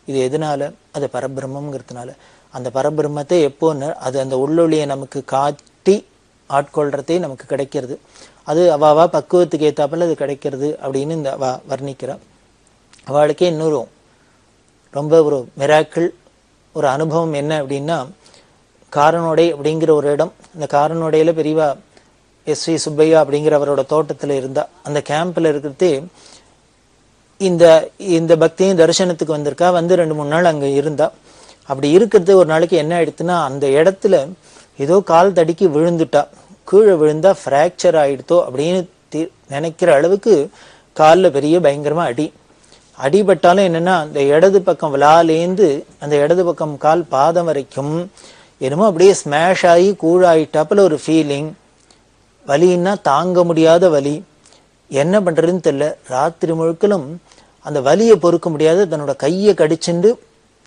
இது எதனால? அது பரபிரம்மங்கிறதுனால. அந்த பரபிரம்மத்தை எப்போன்னு அது அந்த உள்ளொளியை நமக்கு காட்டி ஆட்கொள்றதே நமக்கு கிடைக்கிறது. அது அவாவா பக்குவத்துக்கு ஏத்தாப்புல அது கிடைக்கிறது அப்படின்னு இந்த வர்ணிக்கிறான். அவளுக்கே இன்னொரு ரொம்ப ஒரு மிராக்கிள் ஒரு அனுபவம் என்ன அப்படின்னா, காரனோடை அப்படிங்கிற ஒரு இடம். இந்த காரனோடையில பெரியவா எஸ்வி சுப்பையா அப்படிங்கிற அவரோட தோட்டத்துல இருந்தா. அந்த கேம்ப்ல இருக்கிறதே இந்த இந்த பக்தியும் தரிசனத்துக்கு வந்திருக்கா. வந்து 2-3 நாள் அங்க இருந்தா. அப்படி இருக்கிறது ஒரு நாளைக்கு என்ன ஆயிடுத்துன்னா, அந்த இடத்துல ஏதோ கால் தடுக்கி விழுந்துட்டா. கீழே விழுந்தா ஃப்ராக்சர் ஆயிடுத்தோ அப்படின்னு நினைக்கிற அளவுக்கு காலில் பெரிய பயங்கரமா அடிபட்டாலும் என்னன்னா, அந்த இடது பக்கம் விழாலேந்து அந்த இடது பக்கம் கால் பாதம் வரைக்கும் என்னமோ அப்படியே ஸ்மாஷ் ஆகி கூழாயிட்டாப்புல ஒரு ஃபீலிங். வலின்னா தாங்க முடியாத வலி. என்ன பண்றதுன்னு தெரியல. ராத்திரி முழுக்கலும் அந்த வலியை பொறுக்க முடியாத தன்னோட கையை கடிச்சுண்டு,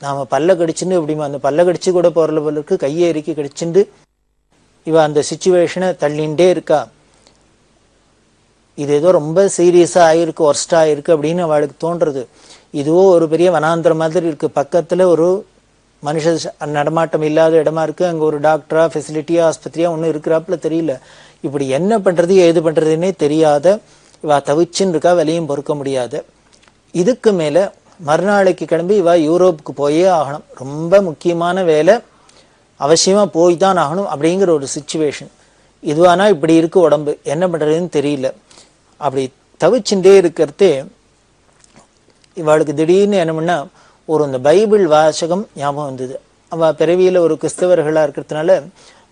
நாம பல்ல கடிச்சுண்டு அப்படிமா அந்த பல்ல கடிச்சு கூட போறளவுக்கு கையை இறுக்கி கடிச்சுண்டு இவ அந்த சிச்சுவேஷனை தள்ளிண்டே இருக்கா. இது ஏதோ ரொம்ப சீரியஸா ஆயிருக்கு, ஒர்ஸ்டா ஆயிருக்கு அப்படின்னு அவளுக்கு தோன்றது. இதுவோ ஒரு பெரிய வனாந்திரம் மாதிரி இருக்கு. பக்கத்துல ஒரு மனுஷ நடமாட்டம் இல்லாத இடமா இருக்கு. அங்க ஒரு டாக்டரா, ஃபெசிலிட்டியா, ஆஸ்பத்திரியா ஒண்ணு இருக்கிறாப்புல தெரியல. இப்படி என்ன பண்றது ஏது பண்றதுன்னே தெரியாத இவ தவிச்சுன்னு இருக்கா, வலியும் பொறுக்க முடியாத. இதுக்கு மேல மறுநாளைக்கு கிளம்பி இவ யூரோப்புக்கு போயே ஆகணும். ரொம்ப முக்கியமான வேலை, அவசியமா போய் தான் ஆகணும் அப்படிங்கிற ஒரு சிச்சுவேஷன். இதுவானா இப்படி இருக்கு உடம்பு, என்ன பண்றதுன்னு தெரியல. அப்படி தவிச்சுட்டே இருக்கிறதே இவளுக்கு திடீர்னு என்னமுன்னா ஒரு இந்த பைபிள் வாசகம் ஞாபகம் வந்தது. அவ பிறவியில ஒரு கிறிஸ்தவர்களா இருக்கிறதுனால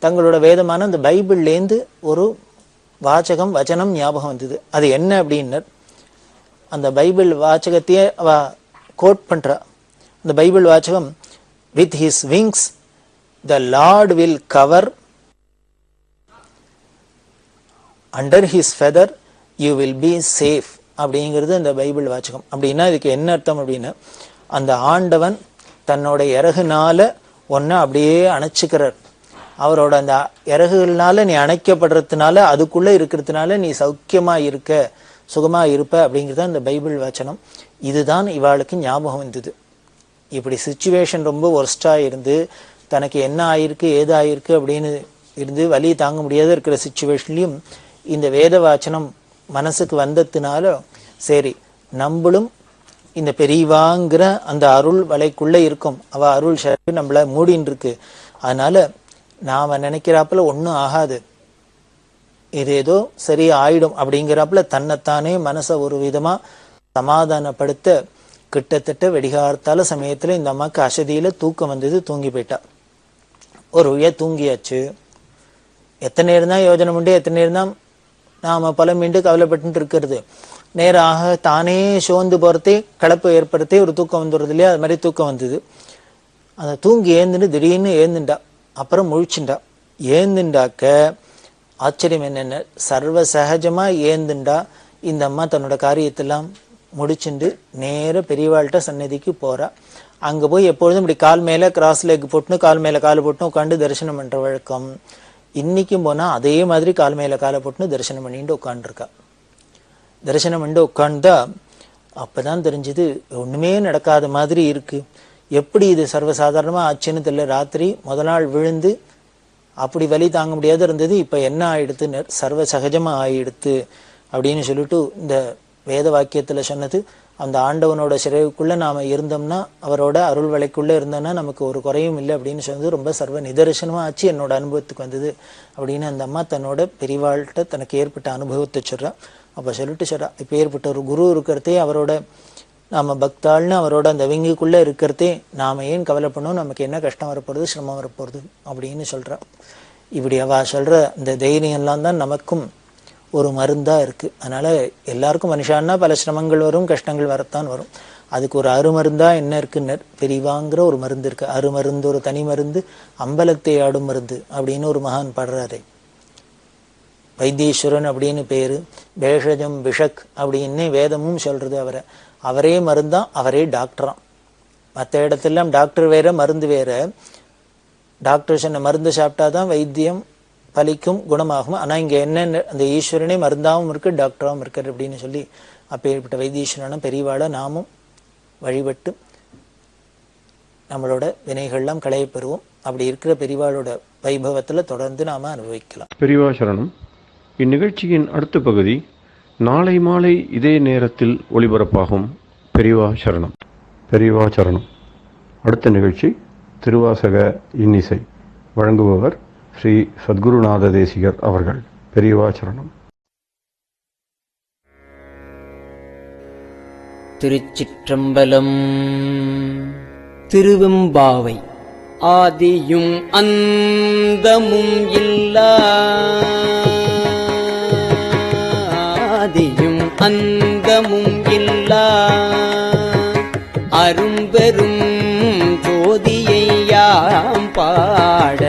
தங்களோட வேதமான அந்த பைபிள்லேருந்து ஒரு வச்சனம் ஞாபகம் வந்தது. அது என்ன அப்படின்னு அந்த பைபிள் வாசகத்தையே அவ கோட் பண்றா. அந்த பைபிள் வாசகம், with his wings the Lord will cover, under his feather you will be safe அப்படிங்கிறது அந்த பைபிள் வாசகம். அப்படின்னா இதுக்கு என்ன அர்த்தம் அப்படின்னா, அந்த ஆண்டவன் தன்னோட இறகுனால ஒன்ன அப்படியே அணைச்சுக்கிறார். அவரோட அந்த இறகுகள்னால நீ அணைக்கப்படுறதுனால, அதுக்குள்ள இருக்கிறதுனால நீ சௌக்கியமா இருக்க, சுகமா இருப்ப அப்படிங்கிறது அந்த பைபிள் வச்சனம். இதுதான் இவாளுக்கு ஞாபகம் வந்தது. இப்படி சிச்சுவேஷன் ரொம்ப ஒர்ஸ்டா இருந்து, தனக்கு என்ன ஆயிருக்கு ஏது ஆயிருக்கு அப்படின்னு இருந்து வலி தாங்க முடியாத இருக்கிற சிச்சுவேஷன்லயும் இந்த வேத வாச்சனம் மனசுக்கு வந்ததுனால, சரி நம்மளும் இந்த பெரியவாங்கிற அந்த அருள் வலைக்குள்ள இருக்கும். அவ அருள் சரி நம்மள மூடின்னு இருக்கு. அதனால நாம நினைக்கிறாப்புல ஒன்னும் ஆகாது, இது ஏதோ சரி ஆயிடும் அப்படிங்கிறாப்புல தன்னைத்தானே மனசை ஒரு விதமா சமாதானப்படுத்த கிட்டத்தட்ட வெடிகார்த்தால சமயத்துல இந்த அம்மாக்கு அசதியில தூக்கம் வந்தது. தூங்கி போயிட்டா. ஒரு வழியா தூங்கியாச்சு. எத்தனை நேரம் தான் யோஜனை உண்டு, எத்தனை நேரம் தான் நாம பல மீண்டு கவலைப்பட்டு இருக்கிறது. நேராக தானே சோர்ந்து போறதே, கலப்பு ஏற்படுத்தே ஒரு தூக்கம் வந்துடுறது இல்லையா, அது மாதிரி தூக்கம் வந்தது. அந்த தூங்கி ஏந்துட்டு திடீர்னு ஏந்துண்டா. அப்புறம் முழிச்சுண்டா. ஏந்துண்டாக்க ஆச்சரியம் என்னென்ன, சர்வ சகஜமா ஏந்துண்டா இந்த அம்மா தன்னோட காரியத்தெல்லாம் முடிச்சுண்டு நேர பெரியவாள்கிட்ட சன்னதிக்கு போறா. அங்க போய் எப்பொழுதும் இப்படி கால் மேல கிராஸ் லெக் போட்டுன்னு கால் மேல கால் போட்டுன்னு உட்காந்து தரிசனம் பண்ற வழக்கம். இன்னைக்கும் போனா அதே மாதிரி கால் மேல காலை போட்டுன்னு தரிசனம் பண்ணிட்டு உட்காந்துருக்கா. தரிசனம் பண்ணிட்டு உட்காந்தா அப்பதான் தெரிஞ்சது ஒண்ணுமே நடக்காத மாதிரி இருக்கு. எப்படி இது சர்வசாதாரணமா ஆச்சுன்னு தெரியல. ராத்திரி முதல் நாள் விழுந்து அப்படி வலி தாங்க முடியாத இருந்தது, இப்ப என்ன ஆயிடுத்து, சர்வ சகஜமா ஆயிடுத்து அப்படின்னு சொல்லிட்டு இந்த வேத வாக்கியத்துல சொன்னது, அந்த ஆண்டவனோட சிறைக்குள்ள நாம இருந்தோம்னா, அவரோட அருள் வலைக்குள்ள இருந்தோம்னா நமக்கு ஒரு குறையும் இல்லை அப்படின்னு சொன்னது ரொம்ப சர்வ நிதர்சனமா ஆச்சு, என்னோட அனுபவத்துக்கு வந்தது அப்படின்னு அந்த அம்மா தன்னோட பெரியவாள்கிட்ட தனக்கு ஏற்பட்ட அனுபவத்தை சொல்றா. அப்ப சொல்லிட்டு சொல்றா, இப்ப ஏற்பட்ட ஒரு குரு இருக்கிறதே அவரோட நாம பக்தாள்னு அவரோட அந்த விங்குக்குள்ள இருக்கிறதே நாம ஏன் கவலைப்படணும், நமக்கு என்ன கஷ்டம் வரப்போறது சிரமம் வரப்போறது அப்படின்னு சொல்றா. இப்படி அவ சொல்ற இந்த தைரியம்லாம் தான் நமக்கும் ஒரு மருந்தா இருக்கு. அதனால எல்லாருக்கும் மனுஷான்னா பல சிரமங்கள் வரும், கஷ்டங்கள் வரத்தான் வரும். அதுக்கு ஒரு அருமருந்தா என்ன இருக்குன்னு பெரிவாங்கிற ஒரு மருந்து இருக்கு. அருமருந்து ஒரு தனி மருந்து, அம்பலத்தை ஆடும் மருந்து அப்படின்னு ஒரு மகான் பாடுறாரு. வைத்தீஸ்வரன் அப்படின்னு பேரு, பேஷஜம் விஷக் அப்படின்னு வேதமும் சொல்றது. அவரே மருந்தான், அவரே டாக்டராம். மற்ற இடத்துலாம் டாக்டர் வேற மருந்து வேற. டாக்டர் சொன்ன மருந்து சாப்பிட்டாதான் வைத்தியம் பலிக்கும் குணமாகும். ஆனா இங்க என்ன, அந்த ஈஸ்வரனே மருந்தாவும் இருக்கு டாக்டராகவும் இருக்காரு அப்படின்னு சொல்லி அப்பேற்பட்ட வைத்தீஸ்வரனும் பெரியவாளை நாமும் வழிபட்டு நம்மளோட வினைகள்லாம் களைய பெறுவோம். அப்படி இருக்கிற பெரியவாளோட வைபவத்துல தொடர்ந்து நாம அனுபவிக்கலாம். பெரியவா சரணம். இந்நிகழ்ச்சியின் அடுத்த பகுதி நாளை மாலை இதே நேரத்தில் ஒளிபரப்பாகும். பெரியவா சரணம். பெரியவா சரணம். அடுத்த நிகழ்ச்சி திருவாசக இன்னிசை. வழங்குபவர் ஸ்ரீ சத்குருநாத தேசிகர் அவர்கள். பெரியவா சரணம். திருச்சிற்றம்பலம். திருவெம்பாவை. ஆதியும் அந்தமும் இல்லா, ஆதியும் அந்தமும் இல்லா அரும்பெரும் ஜோதியை யாம் பாட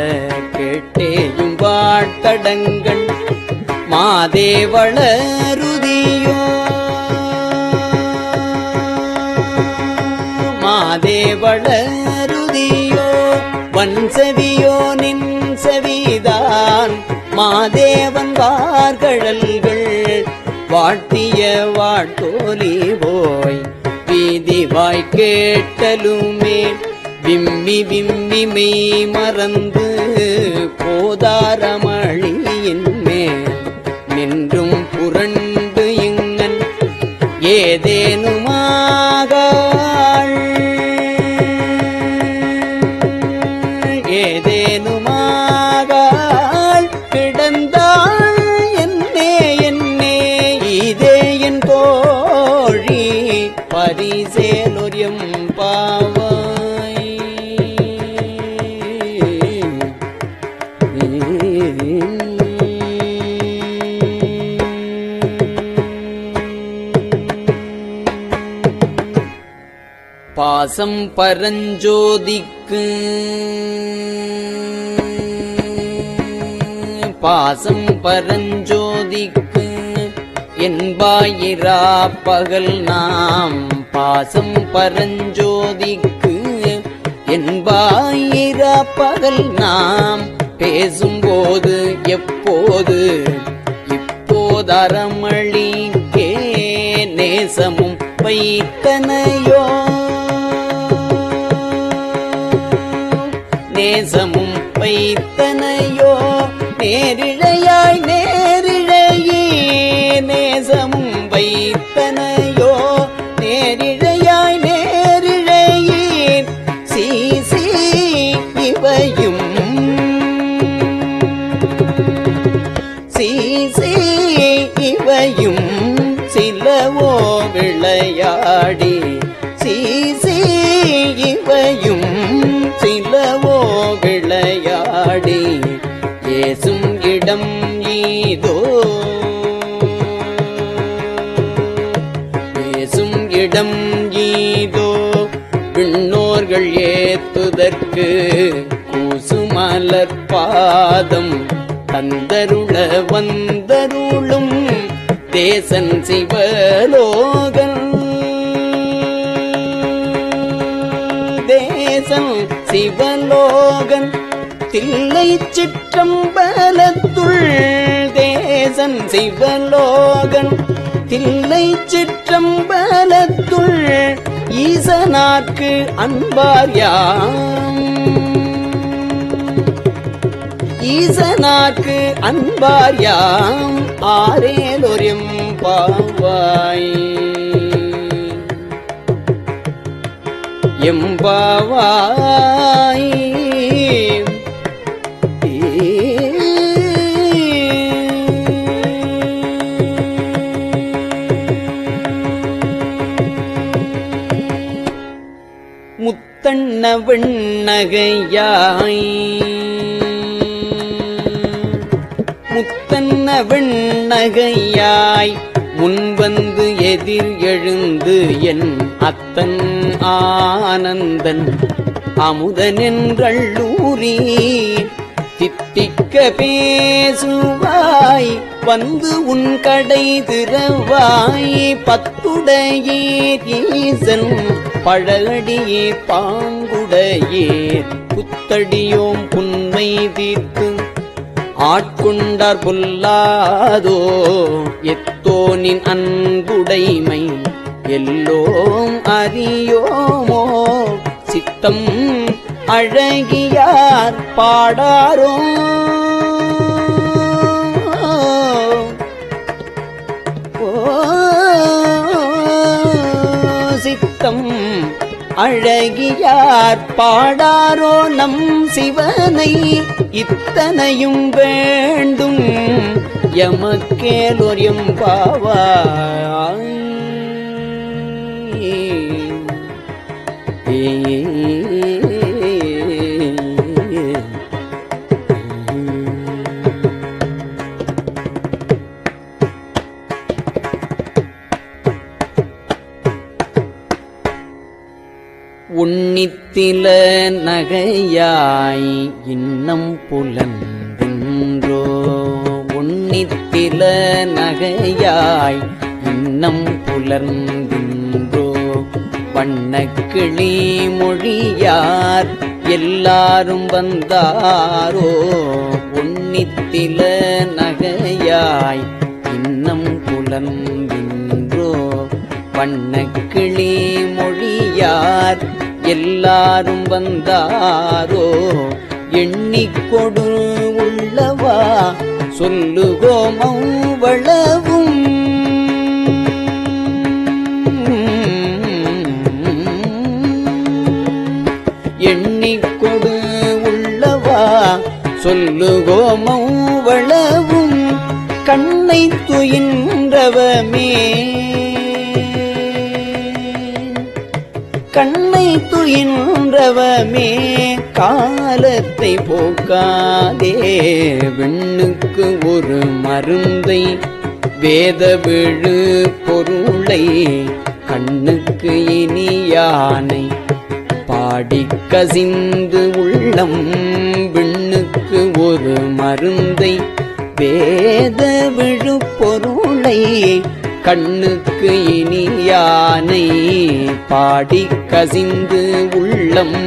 கேட்டேயும் வாட்டடங்கள் மாதேவளருதியோ, மாதேவளருதியோ வன்செவியோ நின் செவிதான் மாதேவன் வார்கழல்கள் வாழ்த்திய வாட்டோலி போய் வீதி வாய் கேட்டலுமே விம்மி விம்மி மெய் மறந்து போதாரமழியின் மேல் நின்றும் புரண்டு இங்கன் ஏதேனுமாகாள், ஏதேனுமாகாள் கிடந்தாள் என்னே என்னே இதே என் தோழி பரிசேலொரியம் பாவாய். பாசம் பரஞ்சோதிக்கு, பாசம் பரஞ்சோதிக்கு என்பாயிரா பகல் நாம், பாசம் பரஞ்சோதிக்கு என்பாயிரா பகல் நாம் பேசும்போது எப்போது இப்போதரமளிக்கே நேசமும் வைத்தனையோ, நேசமும் வைத்தனையோ நேரிழையாய் நேரிழையே, நேசமும் வைத்தனையோ நேரிழையாய் நேரிழையே சீசி இவையும், சீசி இவையும் சிலவோ விளையாடி, சீசி இவையும் சிலவோ விளையாடி ஏசும் இடம் ஈதோ, ஏசும் இடம் ஈதோ விண்ணோர்கள் ஏத்துதற்கு கூசுமலர் பாதம் தந்தருள வந்தருளும் தேசன் சிவலோகன், தேசன் சிவலோகன் தில்லை சிற்றம்பலத்துள் தேசன் சிவலோகன் தில்லை சிற்றம்பலத்துள் ஈசனார்க்கு அன்பார் யாம் ஈசனார்க்கு அன்பார் யாம் ஆரேலொரும் பாவாய் எம்பாவாய் முத்தண்ண வெண்ணகையாய் முத்தன்ன வெண்ணகையாய் முன்வந்து எதிர் எழுந்து என் அத்தன் ஆனந்தன் அமுதனென்றள்ளூரி தித்திக்க பேசுவாய் வந்து உன் கடை திறவாய் பத்துடையீர் ஈசன் பழகடியே பாங்குடையே புத்தடியோம் புன்மை தீர்த்து ஆட்கொண்டார் பொல்லாதோ எத்தோனின் அன்புடைமை எல்லோம் அறியோமோ சித்தம் அழகியார் பாடாரோ சித்தம் அழகியார் பாடாரோ நம் சிவனை இத்தனையும் வேண்டும் எமக்கேலோர் எம்பாவாய் உன்னித்தில நகையாய் இன்னம் புலந்தின்றோ உன்னித்தில நகையாய் இன்னம் புலர்ந்தின்றோ வண்ணக்கிளி மொழியார் எல்லாரும் வந்தாரோ உன்னித்தில நகையாய் இன்னம் புலர்ந்தின்றோ வண்ணக்கிளி மொழியார் எல்லாரும் வந்தாரோ எண்ணிக்கொடு உள்ளவா சொல்லுகோம் அவ்வளவும் எண்ணிக்கொடு உள்ளவா சொல்லுகோம் அவ்வளவும் கண்ணை துயின்றவமே கண்ணை துயின்றவமே காலத்தை போக்காதே விண்ணுக்கு ஒரு மருந்தை வேத விழு பொருளை கண்ணுக்கு இனியானை பாடிக் கசிந்து உள்ளம் விண்ணுக்கு ஒரு மருந்தை வேத விழு பொருளை கண்ணுக்கு இனியானை பாடிக் கசிந்து உள்ளம்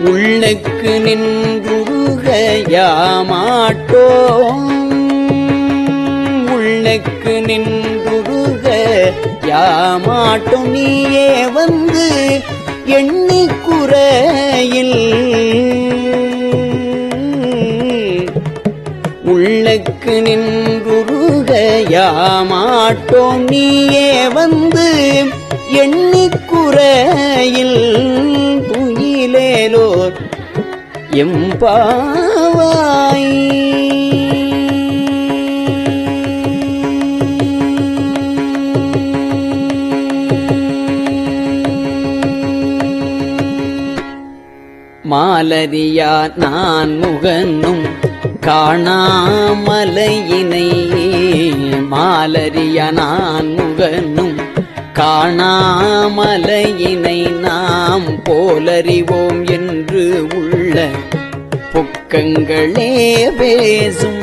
உள்ளுக்கு நின்றுருகையாமாட்டோம் உள்ளுக்கு நின்றுருகையாமாட்டோம் நீயே வந்து எண்ணிக்குறையில் உள்ளுக்கு நின்றுருகையாமாட்டோம் நீயே வந்து எண்ணிக்குறையில் துயிலேலோர் எம்பாவாய் மாலரியா நான் முகனும் காணாமலையினை மாலரியா நான் முகனும் காணாமலையினை நாம் போலறிவோம் என்று உள்ள பொக்கங்களே பேசும்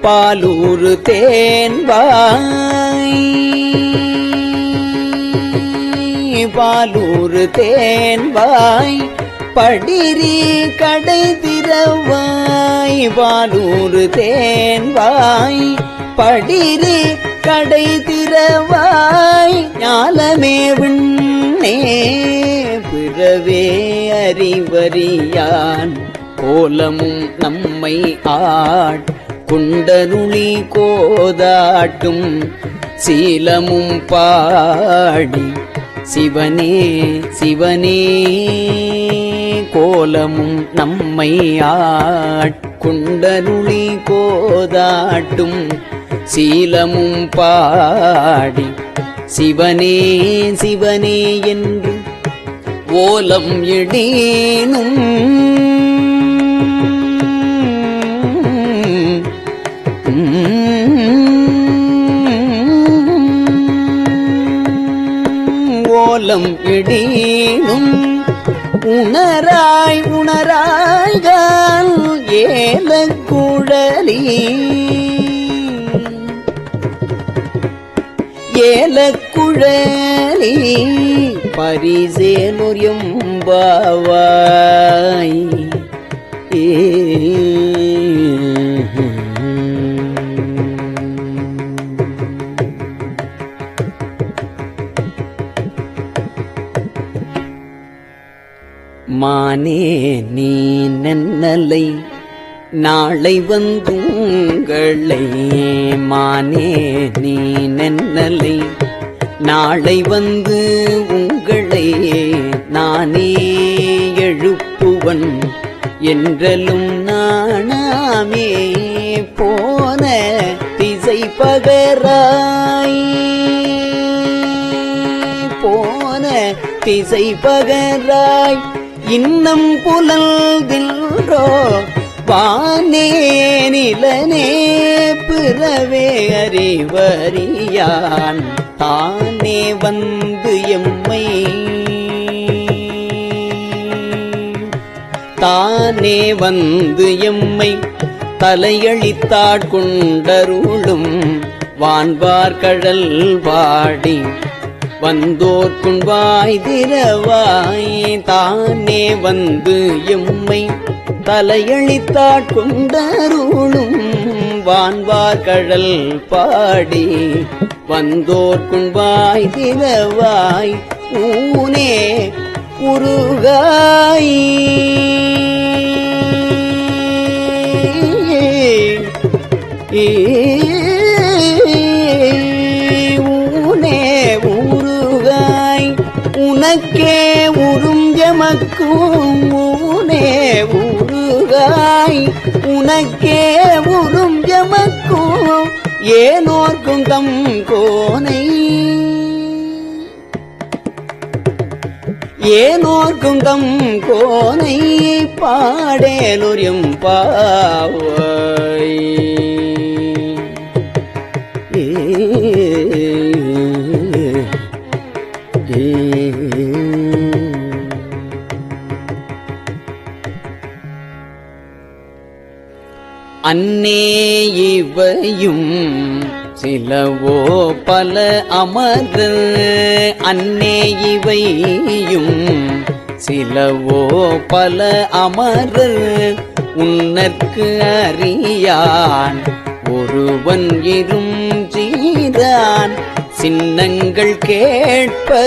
பாலூரு தேன்பாய் பாலூறு தேன்வாய் படிரி கடை திறவாய் பாலூறு தேன்வாய் படிரி கடை திறவாய் ஞாலமே விண்ணே பிறவே அறிவறியான் கோலமும் நம்மை குண்டருளி கோதாட்டும் சீலமும் பாடி சிவனே சிவனே கோலமும் நம்மை குண்டருளி கோதாட்டும் சீலமும் பாடி சிவனே சிவனே என்று ஓலம் எடீனும் ஓலம் எடீனும் உணராய் உணராய்கால் ஏலக்குழலி ஏலக்குழலி பரிசேலூர் எம்பாவாய் மானே நீ நன்னலை நாளை வந்துங்களை மானே நீ நன்னலை நாளை வந்து உங்களை நானே எழுப்புவன் என்றலும் நாணாமே போன திசை பகராய் போன திசை பகராய் இன்னம் புலல்கின்றோ வானே நிலனே பிறவே அறிவறியான் தானே வந்து எம்மை தானே வந்து எம்மை தலையளித்தாட்கொண்டருளும் வான்பார்கழல் பாடி வந்தோர்க்குண்வாய் திரவாய் தானே வந்து எம்மை தலையளித்தாட்கொண்டருளும் வான்வார்கழல் பாடி வந்தோர்க்குண்வாய் திரவாய் ஊனே உருகாய் ஊனே உருகாய் உனக்கே உறும் எமக்கும் ஊனே உருகாய் உனக்கே உறும் எமக்கும் ஏனோர்க்கும் தம் கோனை ஏனோர்க்கும் தம் கோனை பாடேலூர் எம்பாவாய் அன்னே இவையும் சிலவோ பல அமர்ந்து அன்னே இவையும் சிலவோ பல அமர்ந்து உன்னற்கு அறியான் ஒருவன் இரும் சீரான் சின்னங்கள் கேட்ப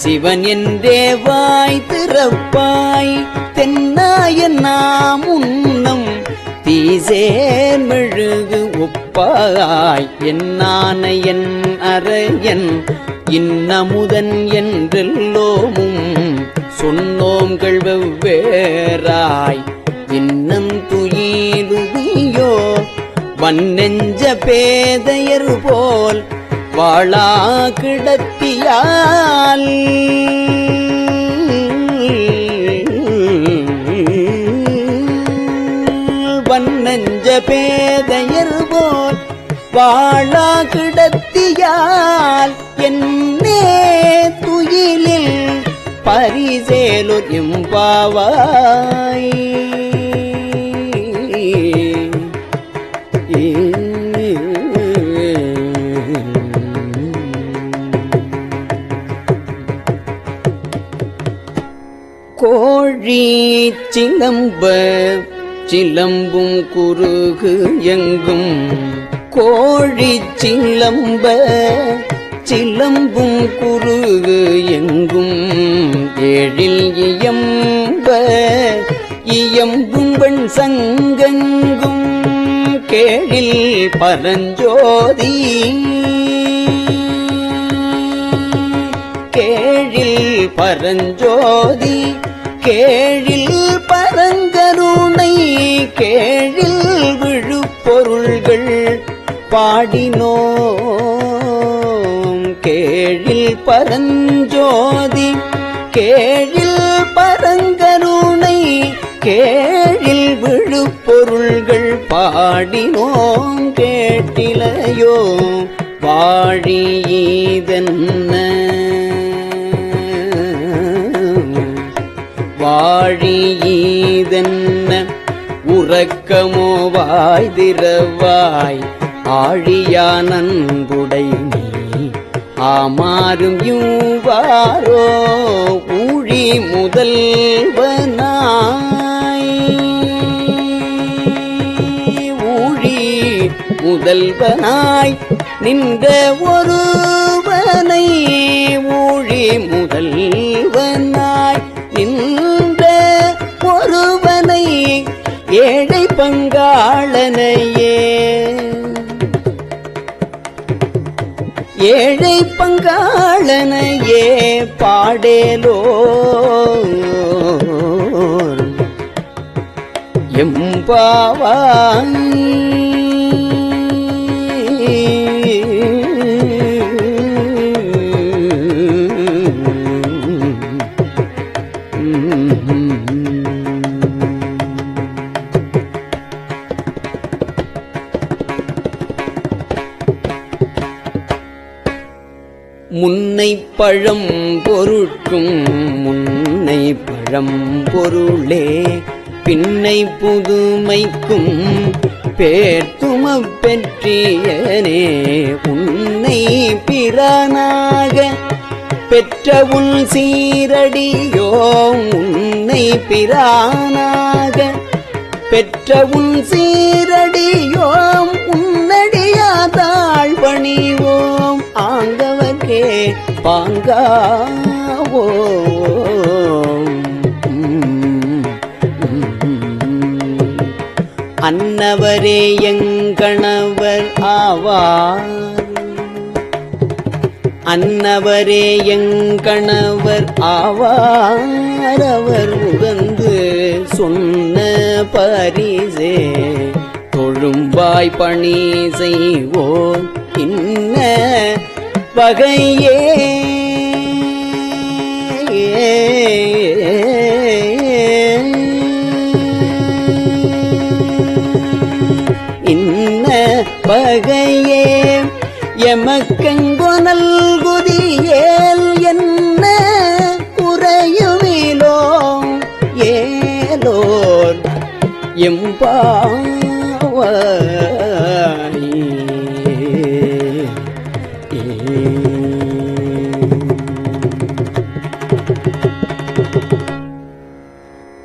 சிவன் என்றே வாய் திறப்பாய் தென்னாய நாம் உன்னம் தீசேர் மெழுகு ஒப்பாய் என்னான என் அறையன் இன்னமுதன் என்றெல்லோமும் சொன்னோங்கள் வெவ்வேறாய் இன்னம் துயிலுதியோ வன்னெஞ்ச பேதையர் போல் வாழா கிடத்தியால் வன்னெஞ்ச பேதையர் போல் வாழா கிடத்தியால் என்னே துயிலில் பரிசேலூர் எம்பாவாய் கோழி சிலம்ப சிலம்பும் குறுகு எங்கும் கோழி சிலம்ப சிலம்பும் குறுகு எங்கும் ஏழில் இயம்ப இயம்பும் வெண் சங்கெங்கும் கேழில் பரஞ்சோதி கேழில் பரஞ்சோதி கேழில் பரங்கருணை கேழில் விழுப்பொருள்கள் பாடினோம் கேழில் பரஞ்சோதி கேழில் பரங்கருணை கேழில் விழுப்பொருள்கள் பாடினோம் கேட்டிலையோ வாழியீதென்ன வாழியீதென்ன உறக்கமோ வாய்திரவாய் ஆழியானன்புடை நீ ஆமாறும் யூவாரோ ஊழி முதல்வனாய் ஊழி முதல்வனாய் நின்ற ஒருவனை ஊழி முதல்வனாய் நின்ற ஒருவனை ஏழை பங்காளனையே ஏழை பங்காளனையே பாடேலோ எம்பாவாய் முன்னை பழம் பொருட்கும் முன்னை பழம் பொருளே பின்னை புதுமைக்கும் பேர்த்தும பெற்றியனே உன்னை பிரானாக பெற்ற உன் சீரடியோ உன்னை பிரானாக பெற்ற உன் சீரடியோம் உன்னடியாதாள் பணிவோம் ஆங்கவர்க்கே பாங்காவோ அன்னவரே எங்கணவர் ஆவார் அன்னவரே எங்கணவர் ஆவார் அவர் உகந்து சொன்ன பரிசே தொழும்பாய் பணி செய்வோம் இன்ன வகையே இன்ன வகையே எமக்கெங்கொனல் குதியேல் என்ன குறையுமிலோ ஏலோர் எம்பாவாய்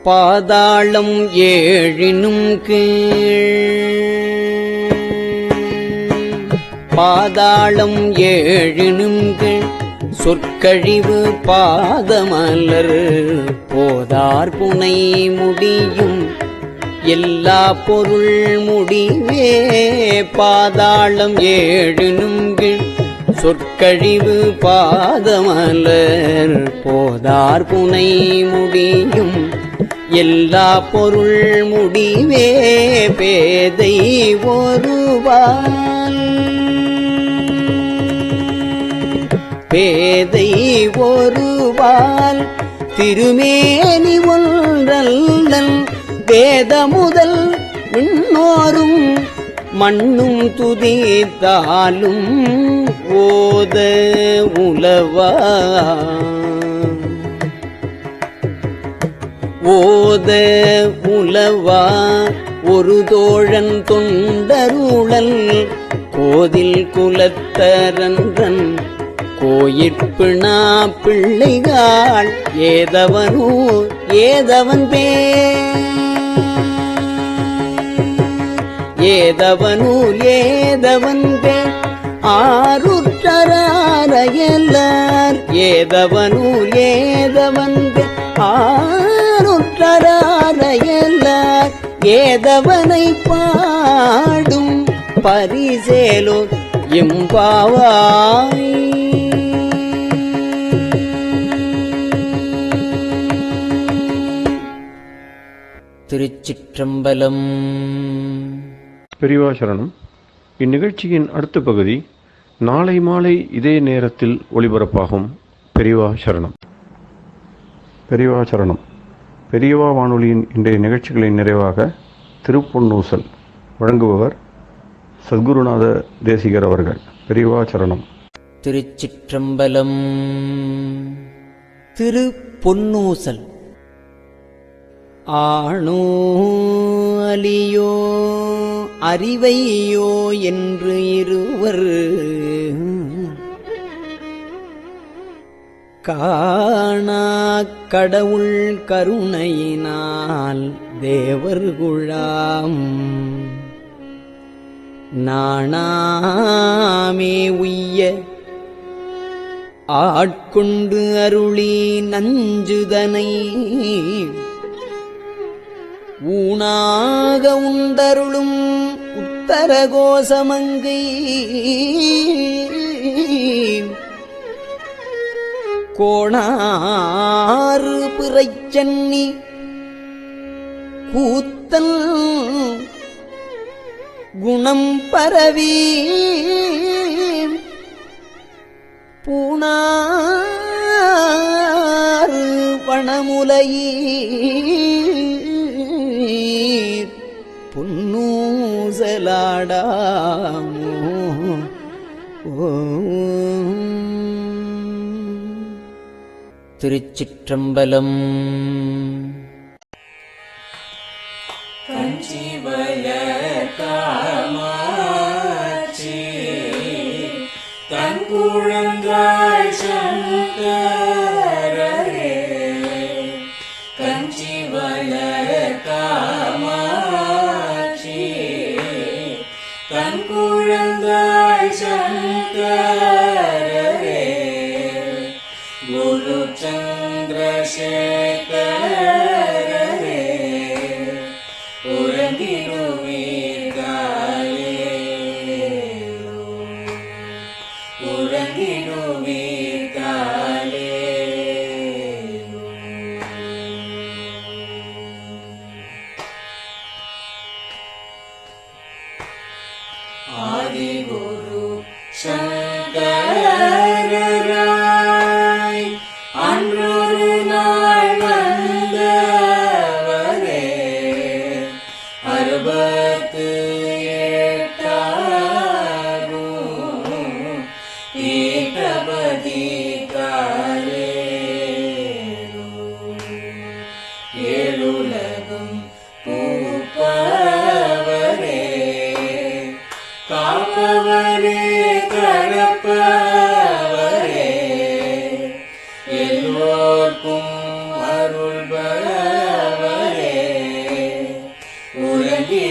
பாதாளம் ஏழினும் கீழ் பாதாளம் ஏழினும் கீழ் சொற்கழிவு பாதமலர் போதார் புனை முடியும் எல்லா பொருள் முடிவே பாதாளம் ஏழினும் கீழ் சொற்கழிவு பாதமலர் போதார் புனை முடியும் எல்லா பொருள் முடிவே பேதை ஒருவால் பேதை ஒருவால் திருமேனி ஒன்றல்லல் வேத முதல் விண்ணோரும் மண்ணும் துதித்தாலும் ஓத உலவா ஓத உலவா ஒரு தோழன் தொண்டருளல் கோதில் குலத்தரன்றன் கோயிற்பிணா பிள்ளைகாள் ஏதவனோ ஏதவன் ஏதவனூர் ஏதவன் ஆருற்றராரையல்லார் ஏதவனூர் ஏதவன் ஆருற்றராரையல்லார் ஏதவனை பாடும் பரிசேலோ எம்பாவாய். திருச்சிற்றம்பலம். பெரியவா சரணம். இந்நிகழ்ச்சியின் அடுத்த பகுதி நாளை மாலை இதே நேரத்தில் ஒளிபரப்பாகும். பெரியவா சரணம். பெரியவா சரணம். பெரியவா வானொலியின் இன்றைய நிகழ்ச்சிகளின் நிறைவாக திருப்பொன்னூசல் வழங்குபவர் சத்குருநாத தேசிகர் அவர்கள். பெரியவா சரணம். திருச்சிற்றம்பலம். திருப்பொன்னூசல். ஆணோ அலியோ அறிவையோ என்று இருவர் காணா கடவுள் கருணையினால் தேவர்குழாம் நாணாமே உய்ய ஆட்கொண்டு அருளி நஞ்சுதனை ஊனாக உண்டருளும் உத்தரகோசமங்கை கோணாறு பிறைச்சன்னி கூத்தல் குணம் பரவி பூணாறு பணமுலையீர் பொன்னூசலாடாமோ. திருச்சிற்றம்பலம். காமாட்சி தன் குழந்தாய் சங்கரரே கஞ்சிவல காமாட்சி தன் குழந்தாய் சங்கரரே குரு சந்திரசேகரரே ஆதிகுரு சங்கரராய் அன்றொரு நாள் வந்தவரே அறுபத்து எட்டாகும் ஈட்டபதி காலே ஏழுலகும் பூப்பவரே காப்பவரே கடப்பவரே எல்லோர்க்கும் அருள்பவரே உலகிடுவீதாயே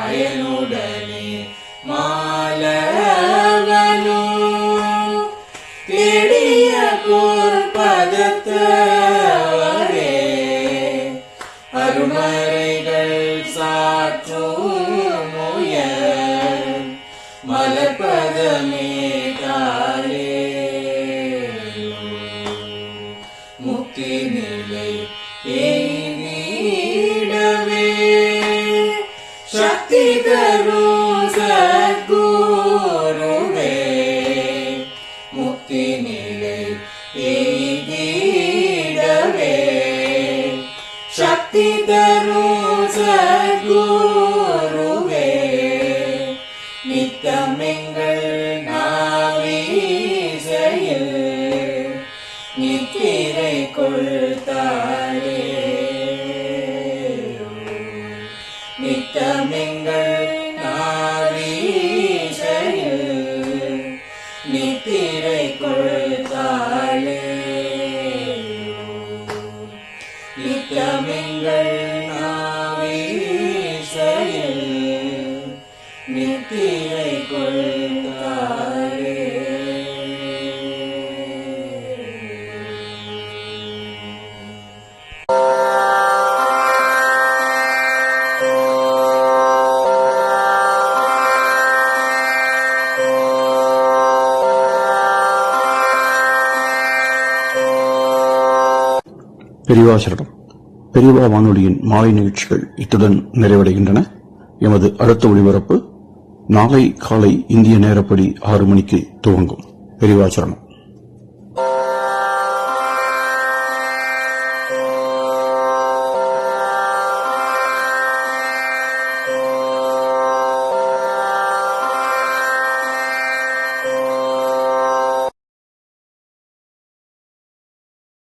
அயனுடனே மாலவனோ தேடிய பொற்பதத்தவரே அருமறைகள் சாற்றும் முயல் மலர்பதமே தாரே முக்தி நிலை எய்திடவே சக்தி தரும் சத்குருவே முக்தி நிலை எய்திடவே சக்தி தரும் சத்குருவே நித்தமெங்கள் நாவீசையில் நித்திரை கொள்தாரே நித்தமெங்கள் பெரியவாசரணம். பெரியவா வானொலியின் மாலை நிகழ்ச்சிகள் இத்துடன் நிறைவடைகின்றன. எமது அடுத்த ஒளிபரப்பு நாளை காலை இந்திய நேரப்படி 6 மணிக்கு துவங்கும். பெரியவாசரணம்.